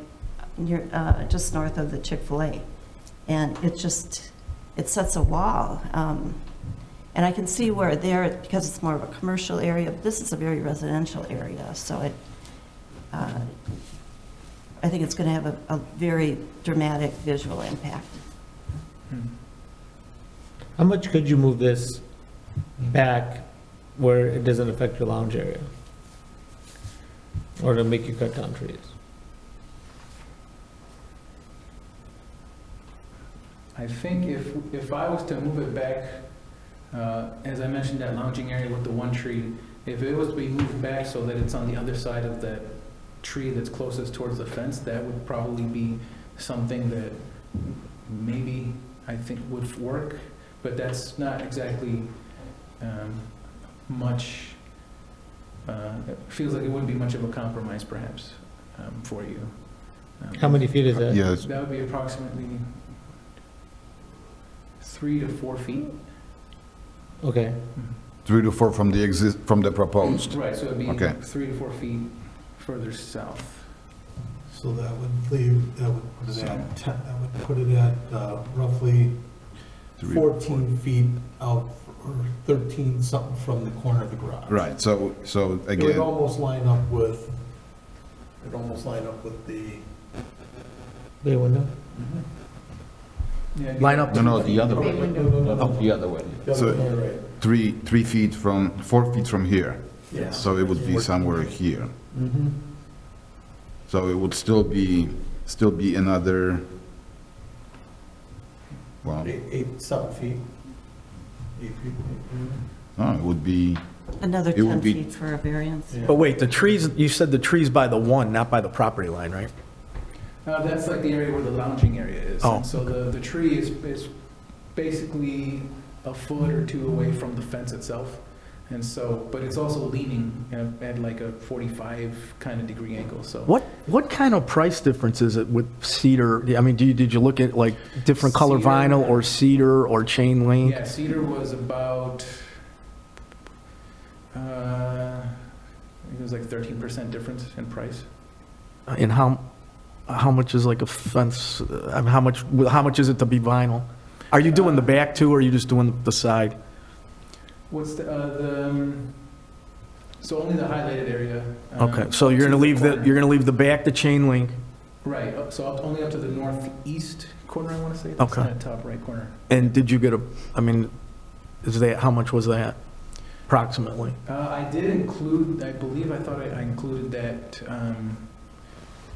near, just north of the Chick-fil-A. And it sets a wall. And I can see where there, because it's more of a commercial area, but this is a very residential area, so I think it's going to have a very dramatic visual impact. How much could you move this back where it doesn't affect your lounge area? Or to make you cut down trees? I think if I was to move it back, as I mentioned, that lounging area with the one tree, if it was to be moved back so that it's on the other side of that tree that's closest towards the fence, that would probably be something that maybe I think would work, but that's not exactly much, it feels like it wouldn't be much of a compromise perhaps for you. How many feet is that? Yes, That would be approximately 3 to 4 feet. Okay. 3 to 4 from the proposed. Right, so it'd be Okay. 3 to 4 feet further south. So that would put it at roughly 14 feet out, or 13 something from the corner of the garage. Right, so It would again, almost line up with, the, Bay window? Yeah, Line up. No, the other way. no. The other way. The So- other way, right. 4 feet from here. Yeah. So it would be somewhere here. Mm-hmm. So it would still be another, well, 7 feet. 8 feet. no, it would be, Another It would 10 be- feet for a variance. Yeah. But wait, the trees, you said the trees by the one, not by the property line, right? That's like the area where the lounging area is. Oh. And so the tree is basically a foot or two away from the fence itself. And so, but it's also leaning at like a 45 kind of degree angle, so. What kind of price difference is it with cedar? I mean, did you look at like different color Cedar. vinyl or cedar or chain link? Yeah, cedar was about, it was like 13% difference in price. And how much is like a fence, I mean, how much is it to be vinyl? Are you doing the back too, or are you just doing the side? What's so only the highlighted area. Okay, so you're gonna leave the back the chain link, Right, so only up to the northeast corner, I want to say. That's Okay. kind of top right corner. and did you get how much was that approximately? I did include, I believe, I thought I included that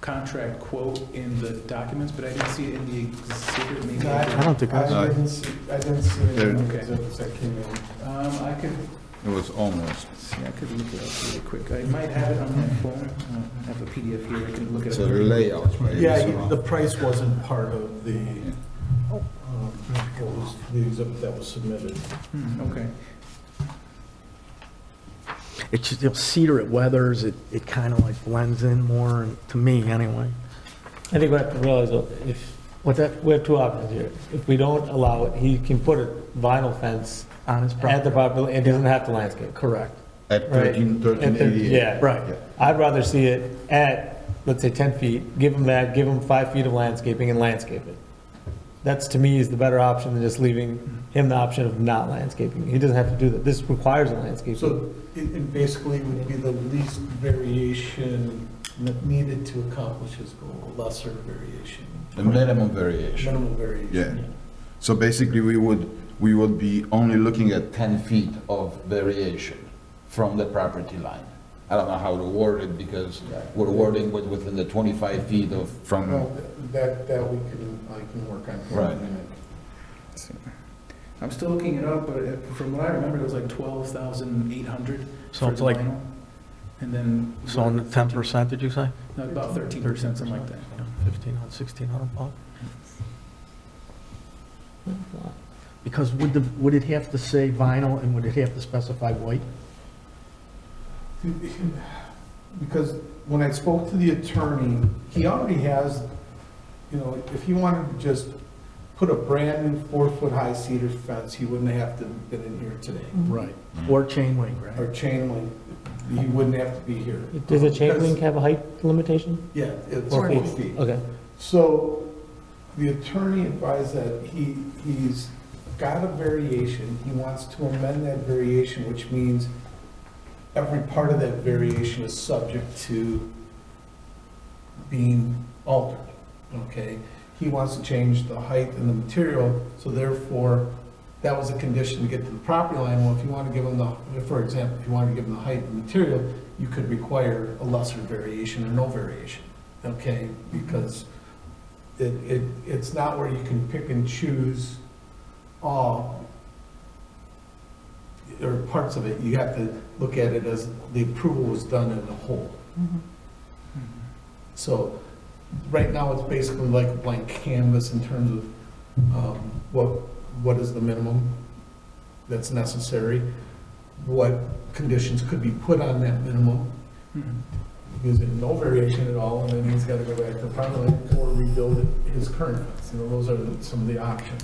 contract quote in the documents, but I didn't see it in the exhibit. Maybe I did. I don't think I No. didn't see it There- in the Okay. exhibits that came in. I could, it was almost. see, I could look it up really quick. I might have it on my phone. I have a PDF here. I can look it up. So the layout, right? Yeah, the price wasn't part of the, the exhibit that was submitted. Okay. It's just cedar, it weathers, it kind of like blends in more, to me anyway. I think we have to realize, though, if What's that? We have two options here. If we don't allow it, he can put a vinyl fence On his at the property? property and doesn't have to landscape. Correct. At Right. 1388. Yeah. Right. I'd rather see it at, let's say, 10 feet, give him that, give him 5 feet of landscaping and landscape it. That's, to me, is the better option than just leaving him the option of not landscaping. He doesn't have to do that. This requires a landscape. So it basically would be the least variation needed to accomplish his goal, a lesser variation, The minimum variation. minimal variation. Yeah. So basically, we would be only looking at 10 feet of variation from the property line. I don't know how to word it because we're wording within the 25 feet of, from, Well, that I can work on. for a Right. minute. I'm still looking it up, but from what I remember, it was like 12,800 So for it's the like- vinyl. And then. So on the 10%, did you say? No, about 13%, something like that. 1,500, 1,600 bucks? Because would it have to say vinyl and would it have to specify white? Because when I spoke to the attorney, he already has, if he wanted to just put a brand-new 4-foot high cedar fence, he wouldn't have to have been in here today. Right. Or chain link, right? Or chain link, he wouldn't have to be here. Does a chain Because- link have a height limitation? Yeah, it's 4 4 feet. feet. Okay. So the attorney advised that he's got a variation, he wants to amend that variation, which means every part of that variation is subject to being altered, okay? He wants to change the height and the material, so therefore, that was a condition to get to the property line. Well, if you want to give them for example, if you want to give them the height and material, you could require a lesser variation or no variation, okay? Because it's not where you can pick and choose all, or parts of it. You have to look at it as the approval was done in a whole. So, right now, it's basically like a blank canvas in terms of what is the minimum that's necessary, what conditions could be put on that minimum, using no variation at all, and then he's got to go back to the property line or rebuild his current fence. Those are some of the options.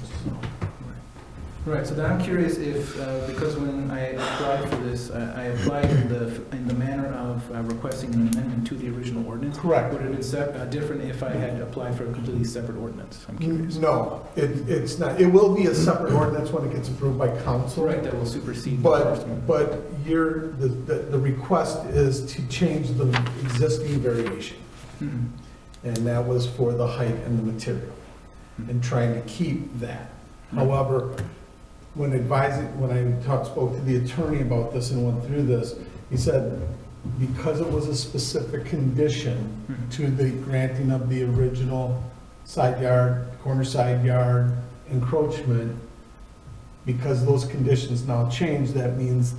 Right, so then I'm curious if, because when I applied for this, I applied in the manner of requesting an amendment to the original ordinance. Correct. Would it have been different if I had applied for a completely separate ordinance? I'm curious. No, it's not. It will be a separate ordinance when it gets approved by council. Right, that will supersede the first one. But the request is to change the existing variation. Mhm. And that was for the height and the material, and trying to keep that. However, when I spoke to the attorney about this and went through this, he said, because it was a specific condition to the granting of the original side yard, corner side yard encroachment, because those conditions now change, that means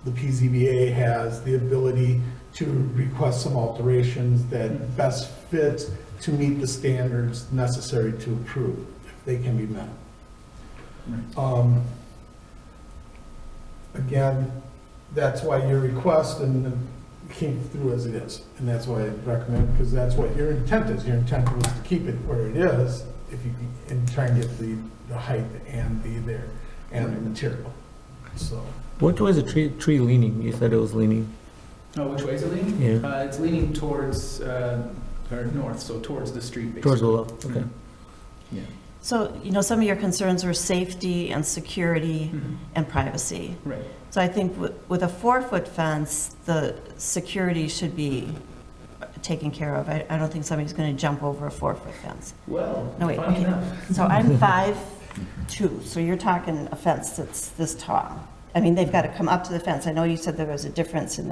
the PZBA has the ability to request some alterations that best fit to meet the standards necessary to approve, if they can be met. Again, that's why your request came through as it is, and that's why I recommend, because that's what your intent is. Your intent was to keep it where it is, if you can, and try and get the height and the material, so. Which way is the tree leaning? You said it was leaning. Oh, which way is it leaning? Yeah. It's leaning towards, or north, so towards the street, basically. Towards the left, okay. Yeah. So, some of your concerns were safety and security Mhm. and privacy. Right. So I think with a 4-foot fence, the security should be taken care of. I don't think somebody's going to jump over a 4-foot fence. Well, No, wait, funny okay. enough. So I'm 5'2", so you're talking a fence that's this tall. I mean, they've got to come up to the fence. I know you said there was a difference in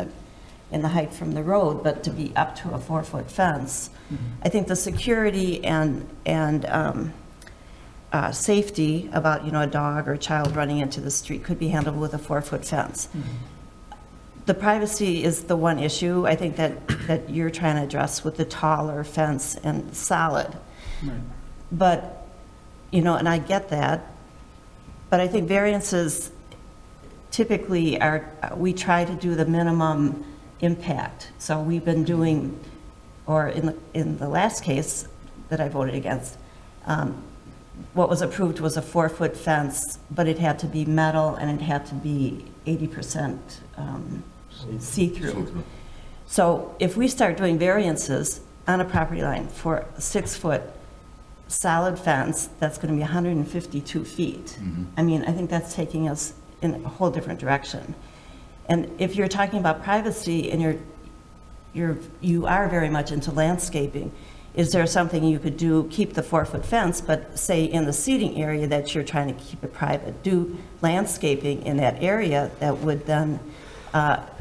the height from the road, but to be up to a 4-foot fence, I think the security and safety about, a dog or a child running into the street could be handled with a 4-foot fence. The privacy is the one issue, I think, that you're trying to address with the taller fence and solid. Right. But, and I get that, but I think variances typically we try to do the minimum impact. So we've been doing, or in the last case, that I voted against. What was approved was a 4-foot fence, but it had to be metal and it had to be 80% see-through. So if we start doing variances on a property line for a 6-foot solid fence, that's going to be 152 feet. I mean, I think that's taking us in a whole different direction. And if you're talking about privacy and you are very much into landscaping, is there something you could do, keep the 4-foot fence, but say in the seating area that you're trying to keep it private, do landscaping in that area that would then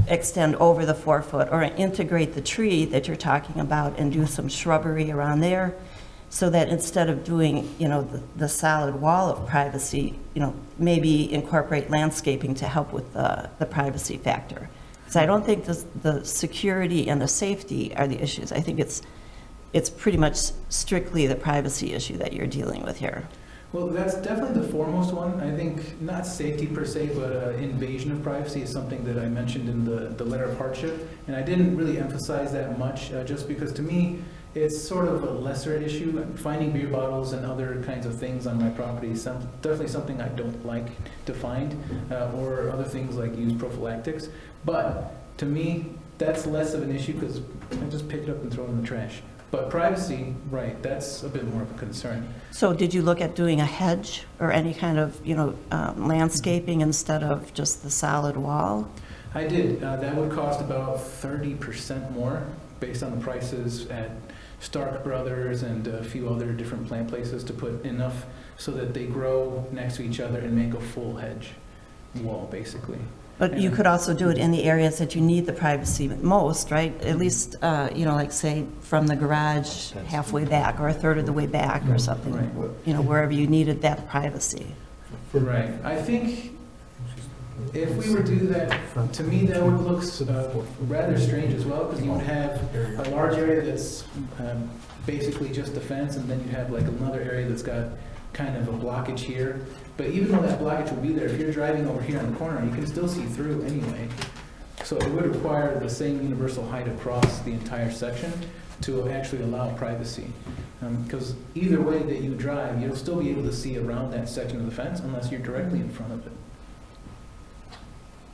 extend over the 4-foot, or integrate the tree that you're talking about and do some shrubbery around there, so that instead of doing, the solid wall of privacy, maybe incorporate landscaping to help with the privacy factor. Because I don't think the security and the safety are the issues. I think it's pretty much strictly the privacy issue that you're dealing with here. Well, that's definitely the foremost one. I think not safety per se, but invasion of privacy is something that I mentioned in the letter of hardship. And I didn't really emphasize that much, just because to me, it's sort of a lesser issue. Finding beer bottles and other kinds of things on my property is definitely something I don't like to find, or other things like use prophylactics. But to me, that's less of an issue because I just pick it up and throw it in the trash. But privacy, right, that's a bit more of a concern. So did you look at doing a hedge or any kind of, landscaping instead of just the solid wall? I did. That would cost about 30% more based on the prices at Stark Brothers and a few other different plant places to put enough so that they grow next to each other and make a full hedge wall, basically. But you could also do it in the areas that you need the privacy most, right? At least, like say from the garage halfway back or a third of the way back or something, Right. Wherever you needed that privacy. Right. I think if we were to do that, to me, that would look rather strange as well, because you would have a large area that's basically just a fence, and then you have like another area that's got kind of a blockage here. But even though that blockage will be there, if you're driving over here on the corner, you can still see through anyway. So it would require the same universal height across the entire section to actually allow privacy. Because either way that you drive, you'll still be able to see around that section of the fence unless you're directly in front of it.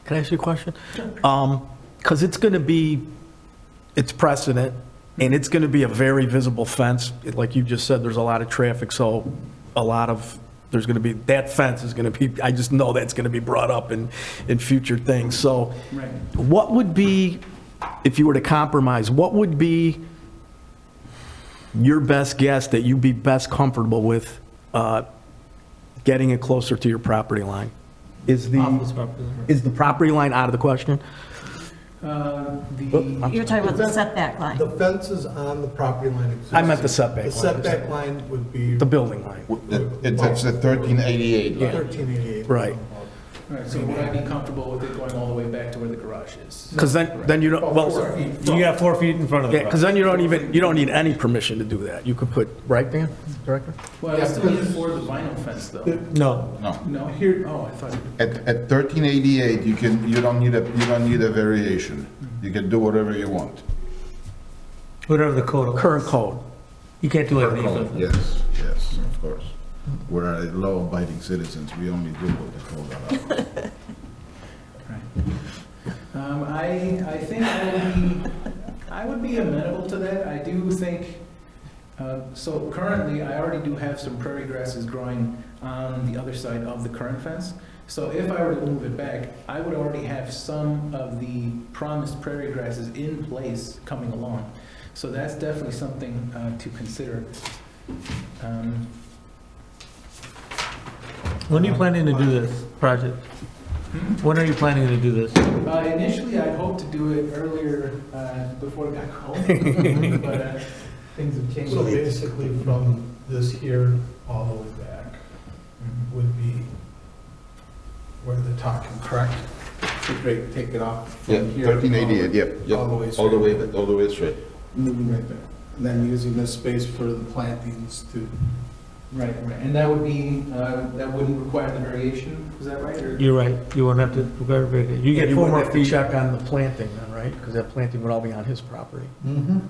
Can I ask you a question? Because it's precedent, and it's going to be a very visible fence. Like you just said, there's a lot of traffic, so there's going to be, that fence is going to be, I just know that's going to be brought up in future things. So Right. what would be, if you were to compromise, what would be your best guess that you'd be best comfortable with getting it closer to your property line? Is the property line out of the question? You're talking about the setback line. The fence is on the property line existing. I meant the setback line. The setback line would be The building line. It's a 1388 line. 1388. Right. Right, so would I be comfortable with it going all the way back to where the garage is? Because then you don't, well, You got 4 feet in front of the yeah, because then you don't need any permission to do that. You could put, right, Dan, Director? Well, I still need it for the vinyl fence though. No, No. No, here, oh, I thought, At 1388, you don't need a variation. You can do whatever you want. whatever the code. Current code. You can't do anything. Yes, of course. We're law-abiding citizens, we only do what the code allows. I think I would be amenable to that. I do think, so currently, I already do have some prairie grasses growing on the other side of the current fence. So if I were to move it back, I would already have some of the promised prairie grasses in place coming along. So that's definitely something to consider. When are you planning to do this project? When are you planning to do this? Initially, I hoped to do it earlier, before it got cold, but things have changed. So basically from this here all the way back would be where they're talking, correct? Great, take it off. from Yeah, here 1388, yep. All the way All the straight. way, all the way straight. Right there. And then using this space for the plantings to. Right, and that would be, that wouldn't require the variation, is that right? Or- You're right, you won't have to, you get 4 more wouldn't have to feet. check on the planting then, right? Because that planting would all be on his property. You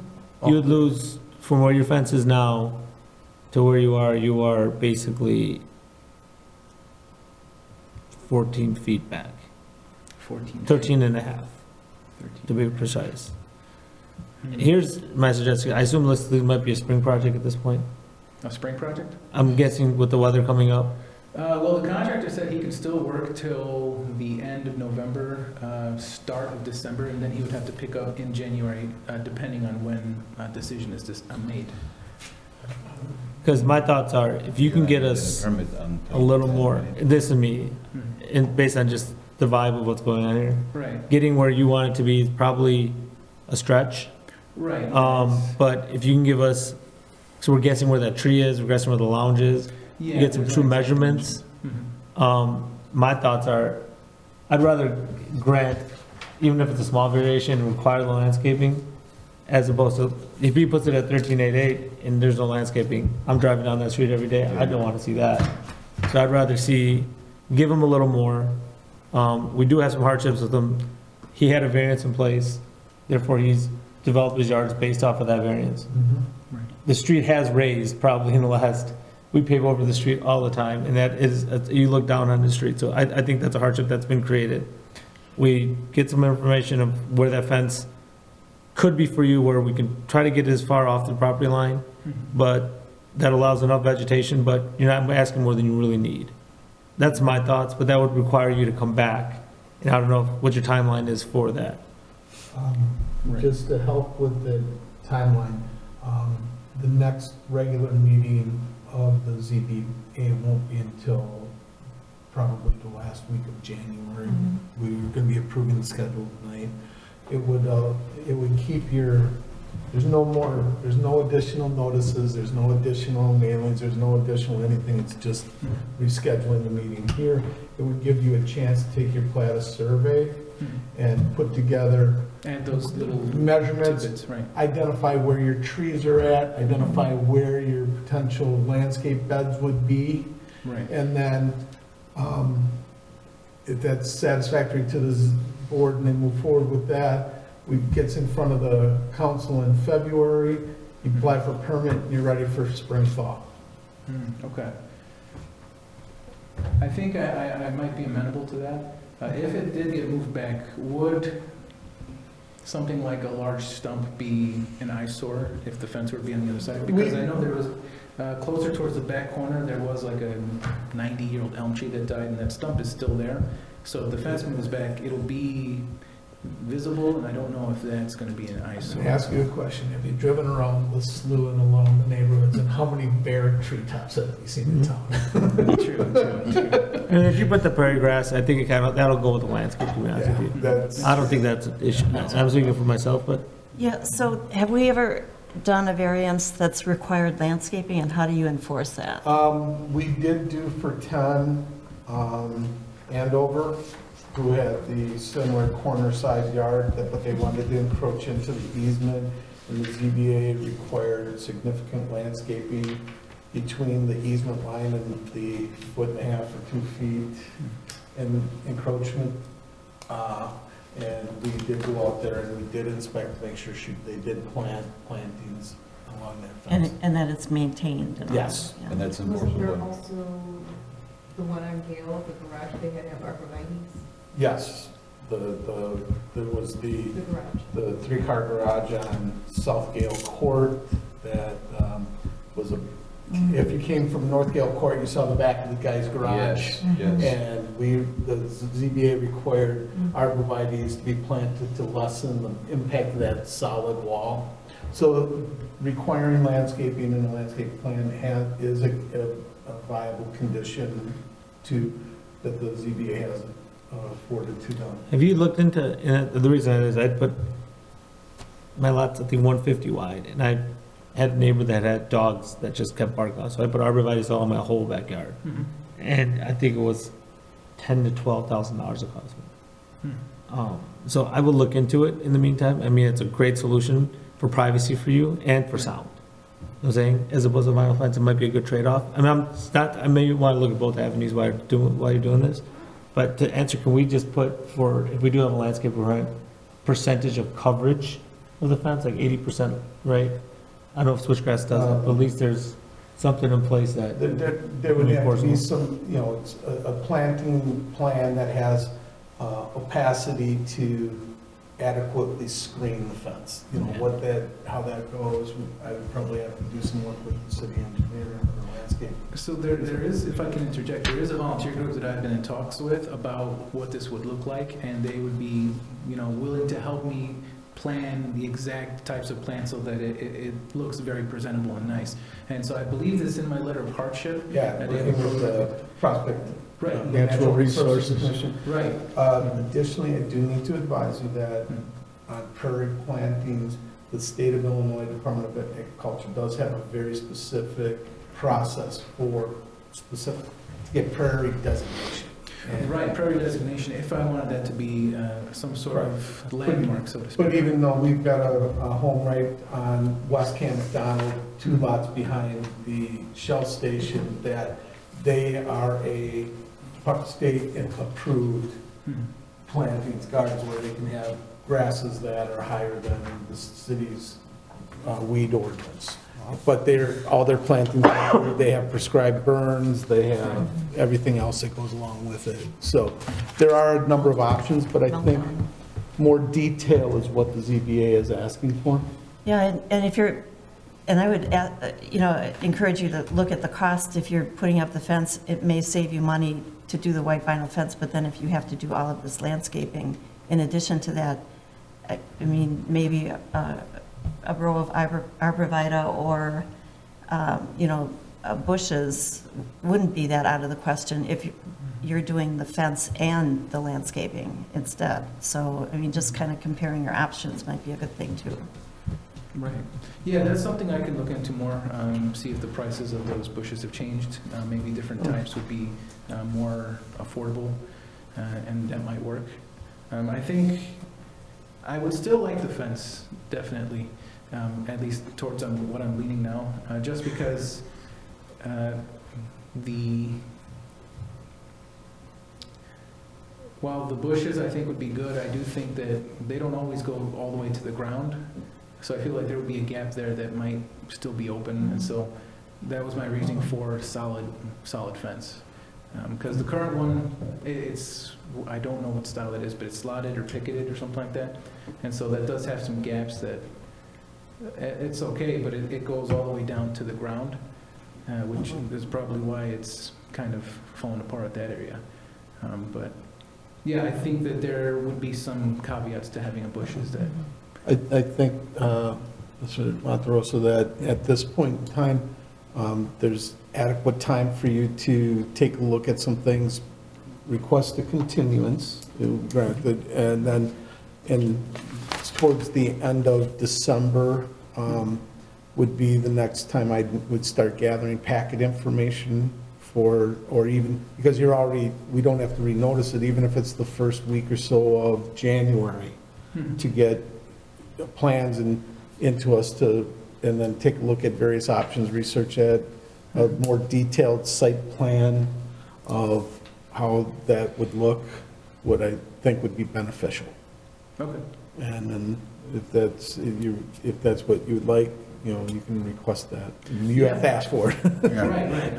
would lose, from where your fence is now, to where you are basically 14 feet back, 14. 13 and a half, 13. to be precise. Hmm. Here's my suggestion, I assume this might be a spring project at this point. A spring project? I'm guessing with the weather coming up. Well, the contractor said he could still work till the end of November, start of December, and then he would have to pick up in January, depending on when a decision is made. Because my thoughts are, if you can get us Permit on a little more, this is me, Mhm. and based on just the vibe of what's going on here, Right, getting where you want it to be is probably a stretch. right. But if you can give us, so we're guessing where that tree is, we're guessing where the lounge is, Yeah, you get some there's true no measurements. Mhm. My thoughts are, I'd rather grant, even if it's a small variation, require the landscaping, as opposed to, if he puts it at 1388 and there's no landscaping, I'm driving down that street every day, I don't want to see that. So I'd rather see, give him a little more. We do have some hardships with him. He had a variance in place, therefore he's developed his yards based off of that variance. The street has raised probably in the last, we pave over the street all the time, and that is, you look down on the street, so I think that's a hardship that's been created. We get some information of where that fence could be for you, where we can try to get as far off the property line, but that allows enough vegetation, but you're not asking more than you really need. That's my thoughts, but that would require you to come back, and I don't know what your timeline is for that. Right. Just to help with the timeline, the next regular meeting of the ZBA won't be until probably the last week of January. We're going to be approving the schedule tonight. It would keep your, there's no additional notices, there's no additional mailings, there's no additional anything, it's just rescheduling the meeting here. It would give you a chance to take your Plata survey and put together And those little measurements, tidbits, right. identify where your trees are at, identify where your potential landscape beds would be, Right. and then, if that's satisfactory to the board and they move forward with that, we gets in front of the council in February, you apply for permit, and you're ready for spring, fall. Okay. I think I might be amenable to that. If it did get moved back, would something like a large stump be an eyesore if the fence were to be on the other side? Because I know there was, closer towards the back corner, there was like a 90-year-old elm tree that died, and that stump is still there. So if the fence moves back, it'll be visible, and I don't know if that's going to be an I'm eyesore. gonna ask you a question, have you driven around the slough and along the neighborhoods, and how many bare treetops have you seen in town? True. And if you put the prairie grass, I think it kind of, that'll go with the landscape, to be honest with you. That's, I don't think that's an issue. I'm speaking for myself, but Yeah, so have we ever done a variance that's required landscaping, and how do you enforce that? we did do for 10, Andover, who had the similar corner-sized yard, but they wanted to encroach into the easement, and the ZBA required significant landscaping between the easement line and the 1.5 or 2 feet and encroachment. And we did go out there and we did inspect, to make sure they did plant plantings along that fence. And that it's maintained and all that? Yes. Yeah. And that's Wasn't there important. also the one on Gale, the garage, they had to have arborvitae's, Yes, there was the garage? the 3-car garage on South Gale Court that was if you came from North Gale Court, you saw the back of the guy's garage. Yes, yes. And the ZBA required arborvitae's to be planted to lessen the impact of that solid wall. So requiring landscaping in a landscape plan is a viable condition that the ZBA has afforded to them. have you looked into, and the reason is I'd put, my lot's, I think, 150 wide, and I had a neighbor that had dogs that just kept barking on, so I put arborvitae's all in my whole backyard. Mhm. And I think it was $10,000 to $12,000 it cost me. So I will look into it in the meantime. I mean, it's a great solution for privacy for you and for sound. You know what I'm saying? As opposed to vinyl fence, it might be a good trade-off. I mean, I may want to look at both avenues while you're doing this. But to answer, can we just put if we do have a landscape, right, percentage of coverage of the fence, like 80%, right? I don't know if switchgrass does it, but at least there's something in place that, There would have to be some, you know, it's a planting plan that has opacity to adequately screen the fence. You know, how that goes, I would probably have to do some work with the city engineer or landscape. So there is, if I can interject, there is a volunteer group that I've been in talks with about what this would look like, and they would be, you know, willing to help me plan the exact types of plants so that it looks very presentable and nice. And so I believe this in my letter of hardship. Yeah, that working with the prospect. Right. Natural Resources Commission. Right. Additionally, I do need to advise you that on prairie plantings, the state of Illinois Department of Agriculture does have a very specific process to get prairie designation. And- Right, prairie designation, if I wanted that to be some sort of landmark, so to speak. But even though we've got a home right on West Camp McDonald, 2 lots behind the Shell station, that they are a state-approved Hmm. plantings gardens where they can have grasses that are higher than the city's weed ordinance. But all their plantings, they have prescribed burns, they have everything else that goes along with it. So there are a number of options, but I think more detail is what the ZBA is asking for. Yeah, and if you're, and I would, you know, encourage you to look at the cost. If you're putting up the fence, it may save you money to do the white vinyl fence, but then if you have to do all of this landscaping, in addition to that, I mean, maybe a row of arborvitae or, you know, bushes wouldn't be that out of the question if you're doing the fence and the landscaping instead. So, I mean, just kind of comparing your options might be a good thing too. Right. Yeah, that's something I can look into more, see if the prices of those bushes have changed. Maybe different types would be more affordable, and that might work. I think I would still like the fence, definitely, at least towards what I'm leaning now, just because while the bushes I think would be good, I do think that they don't always go all the way to the ground. So I feel like there would be a gap there that might still be open, and so that was my reasoning for solid fence. Because the current one, I don't know what style it is, but it's slotted or picketed or something like that. And so that does have some gaps that, it's okay, but it goes all the way down to the ground, which is probably why it's kind of fallen apart at that area. But yeah, I think that there would be some caveats to having a bush is that. I think, Mr. Monterosso, that at this point in time, there's adequate time for you to take a look at some things, request a continuance, granted, and then towards the end of December would be the next time I would start gathering packet information or even, because we don't have to renotice it, even if it's the first week or so of January, to get plans into us and then take a look at various options, research a more detailed site plan of how that would look, what I think would be beneficial. Okay. And then if that's what you would like, you know, you can request that. You have to ask for it. Yeah. Right.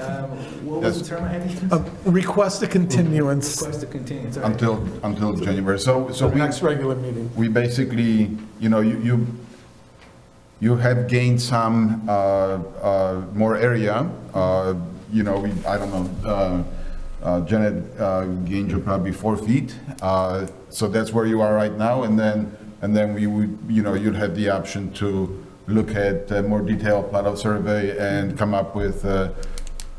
What was the term I had used? Request a continuance Request a continuance. All right. Until January. So to the next regular meeting. we basically, you know, you have gained some more area. You know, I don't know, Janet gained you probably 4 feet. So that's where you are right now. And then we would, you know, you'd have the option to look at a more detailed plot of survey and come up with,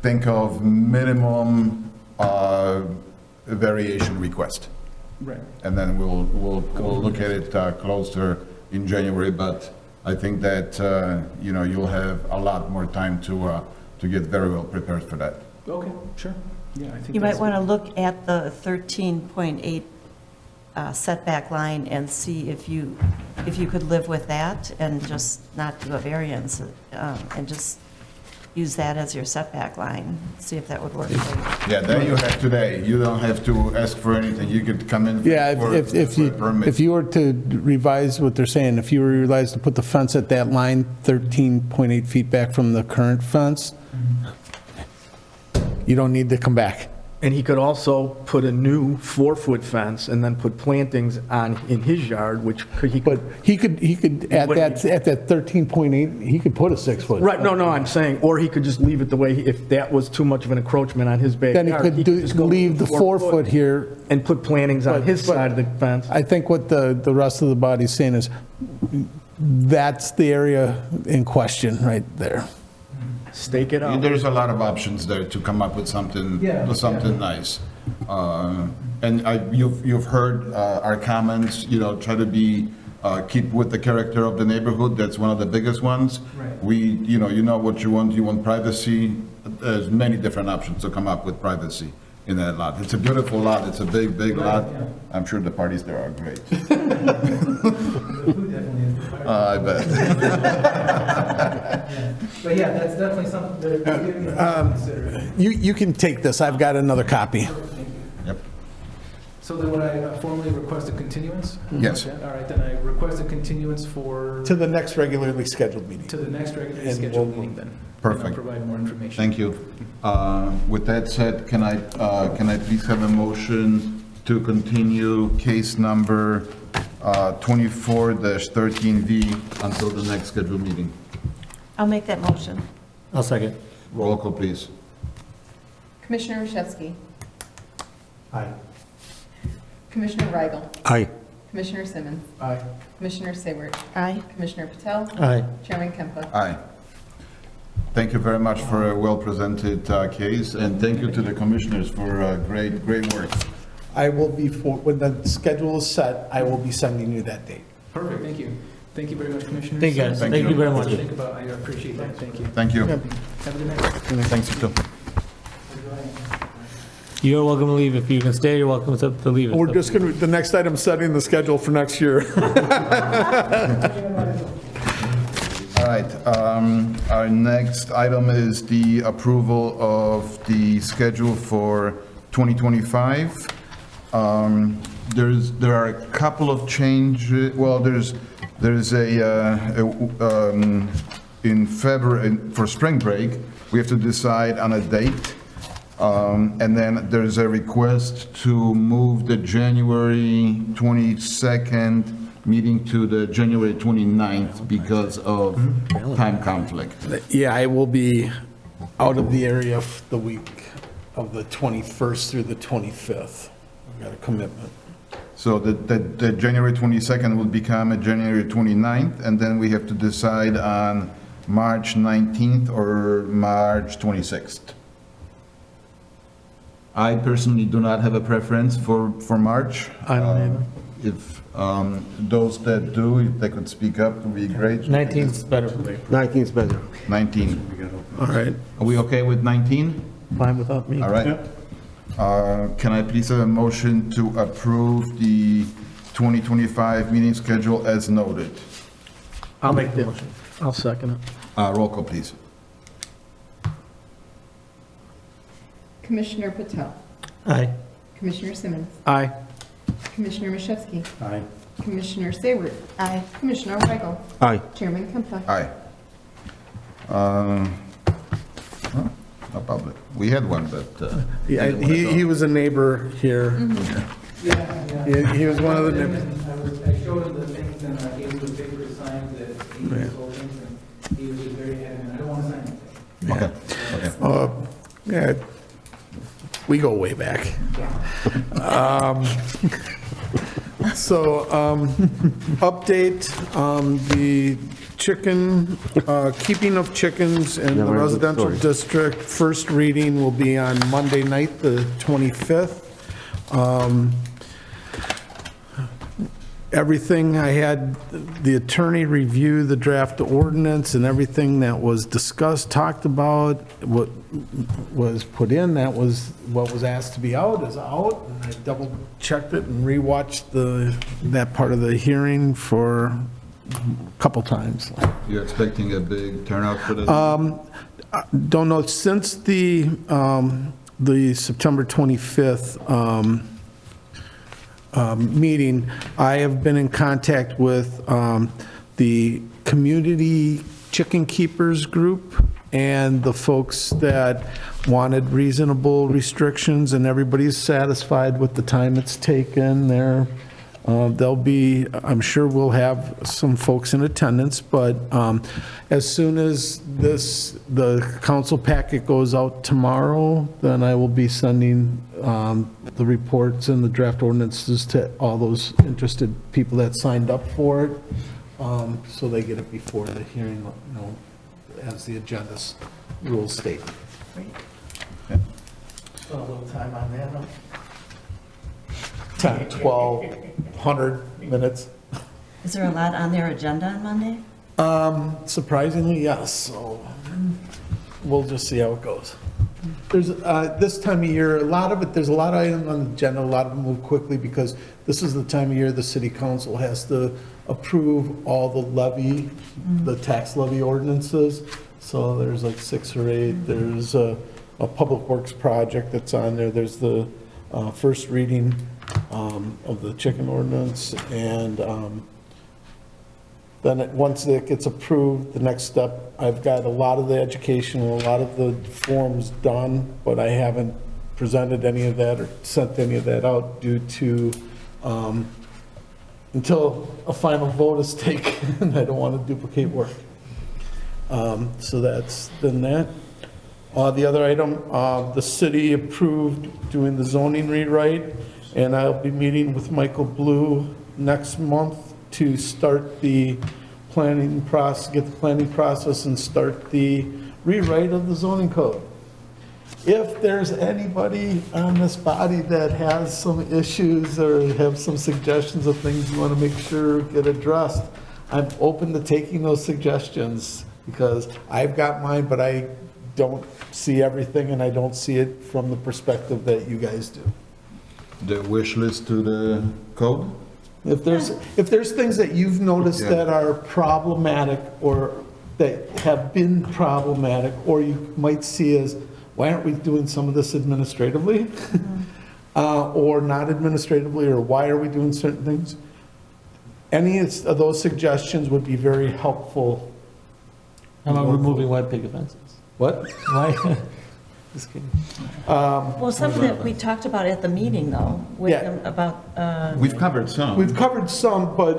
think of minimum variation request. Right. And then we'll look at it closer in January, but I think that, you know, you'll have a lot more time to get very well prepared for that. Okay, sure. Yeah, I think You might that's want to good. look at the 13.8 setback line and see if you could live with that and just not do a variance, and just use that as your setback line, see if that would work for you. Yeah, that you have today. You don't have to ask for anything. You could come in. Yeah, for a permit. if you were to revise what they're saying, if you were to revise to put the fence at that line 13.8 feet back from the current fence, you don't need to come back. And he could also put a new 4-foot fence and then put plantings in his yard, which he But could. he could, at that 13.8, he could put a 6-foot. Right, no, I'm saying, or he could just leave it the way, if that was too much of an encroachment on his Then backyard. he could just go leave the 4 4-foot here. And put plantings on But- his but- side of the fence. I think what the rest of the body's saying is, that's the area in question right there. Stake it out. There's a lot of options there to come up with something, nice. And you've heard our comments, try to be, keep with the character of the neighborhood, that's one of the biggest ones. Right. You know what you want privacy, there's many different options to come up with privacy in that lot. It's a beautiful lot, it's a big lot. yeah. I'm sure the parties there are great. The food definitely is the fire. I bet. But yeah, that's definitely something that we're giving to consider. You can take this, I've got another copy. Yep. So then would I formally request a continuance? Yes. Okay, all right, then I request a continuance for, To the next regularly scheduled meeting. to the next regularly And scheduled we'll- meeting then. Perfect. And I'll provide more information. Thank you. With that said, can I please have a motion to continue case number 24-13V until the next scheduled meeting? I'll make that motion. I'll second. Roll call, please. Commissioner Rashevsky. Aye. Commissioner Weigel. Aye. Commissioner Simmons. Aye. Commissioner Seyward. Aye. Commissioner Patel. Aye. Chairman Kempa. Aye. Thank you very much for a well-presented case, and thank you to the commissioners for great work. I will be, when the schedule is set, I will be sending you that date. Perfect, thank you. Thank you very much, Commissioners. Thank you, guys. Thank Thank you. you very much. Think about, I appreciate that, thank you. Thank you. Have a good night. Thanks, you too. You're welcome to leave. If you can stay, you're welcome to leave. We're just going to, the next item, setting the schedule for next year. All right, our next item is the approval of the schedule for 2025. There are a couple of changes, well, there's in February, for spring break, we have to decide on a date. And then there's a request to move the January 22nd meeting to the January 29th because of time conflict. Yeah, I will be out of the area the week of the 21st through the 25th. I've got a commitment. So the January 22nd will become a January 29th, and then we have to decide on March 19th or March 26th. I personally do not have a preference for March. I don't either. If those that do, if they could speak up, it would be great. 19th is better for me. 19's better. 19. All right. Are we okay with 19? Fine without me. All right. Can I please have a motion to approve the 2025 meeting schedule as noted? I'll make the motion. I'll second it. Roll call, please. Commissioner Patel. Aye. Commissioner Simmons. Aye. Commissioner Rashevsky. Aye. Commissioner Seyward. Aye. Commissioner Weigel. Aye. Chairman Kempa. Aye. No public. We had one, but. Yeah, he was a neighbor here. He was one of the neighbors. I showed him the things and I gave him the paper signs that he sold things and he was just very adamant, I don't want to sign anything. Okay. Yeah, we go way back. So, update, the chicken, keeping of chickens in the Never a good residential story. district, first reading will be on Monday night, the 25th. Everything, I had the attorney review the draft ordinance and everything that was discussed, talked about, what was put in, that was, what was asked to be out is out. And I double checked it and rewatched that part of the hearing for a couple times. You're expecting a big turnout for this? Don't know, since the September 25th meeting, I have been in contact with the Community Chicken Keepers Group and the folks that wanted reasonable restrictions, and everybody's satisfied with the time it's taken. There'll be, I'm sure we'll have some folks in attendance, but as soon as the council packet goes out tomorrow, then I will be sending the reports and the draft ordinances to all those interested people that signed up for it, so they get it before the hearing, you know, as the agenda's rules state. Spend a little time on that, huh? 10, 12, 100 minutes. Is there a lot on their agenda on Monday? Surprisingly, yes, so we'll just see how it goes. There's, this time of year, there's a lot of items on the agenda, a lot of them move quickly because this is the time of year the city council has to approve all the levy, the tax levy ordinances. So there's like 6 or 8, there's a public works project that's on there, there's the first reading of the chicken ordinance, and then once it gets approved, the next step, I've got a lot of the education, a lot of the forms done, but I haven't presented any of that or sent any of that out due to, until a final vote is taken, I don't want to duplicate work. So that's been that. The other item, the city approved doing the zoning rewrite, and I'll be meeting with Michael Blue next month to start the planning process, get the planning process and start the rewrite of the zoning code. If there's anybody on this body that has some issues or have some suggestions of things you want to make sure get addressed, I'm open to taking those suggestions because I've got mine, but I don't see everything and I don't see it from the perspective that you guys do. The wish list to the code? If there's things that you've noticed Yeah. that are problematic or that have been problematic, or you might see as, why aren't we doing some of this administratively? Or not administratively, or why are we doing certain things? Any of those suggestions would be very helpful. How about removing white picket fences? What? Why? Just kidding. Well, some of that we talked about at the meeting, though, with Yeah. them about, We've covered some. We've covered some, but,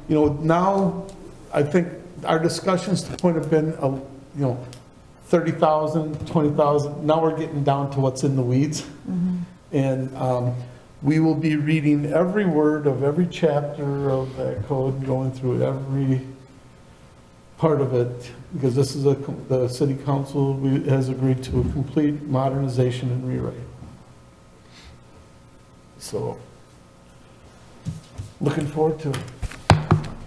you know, now I think our discussions to the point have been, you know, 30,000, 20,000. Now we're getting down to what's in the weeds. And we will be reading every word of every chapter of that code, going through every part of it, because this is the city council has agreed to a complete modernization and rewrite. So, looking forward to it.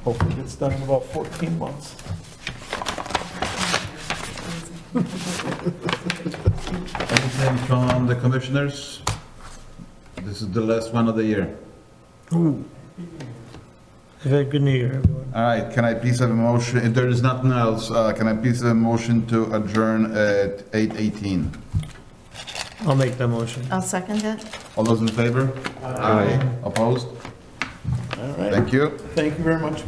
Hopefully it gets done in about 14 months. Anything from the commissioners? This is the last one of the year. Have a good New Year, everyone. All right, can I please have a motion, if there is nothing else, can I please have a motion to adjourn at 8:18? I'll make that motion. I'll second it. All those in favor? Aye. Opposed? All right, Thank you. thank you very much.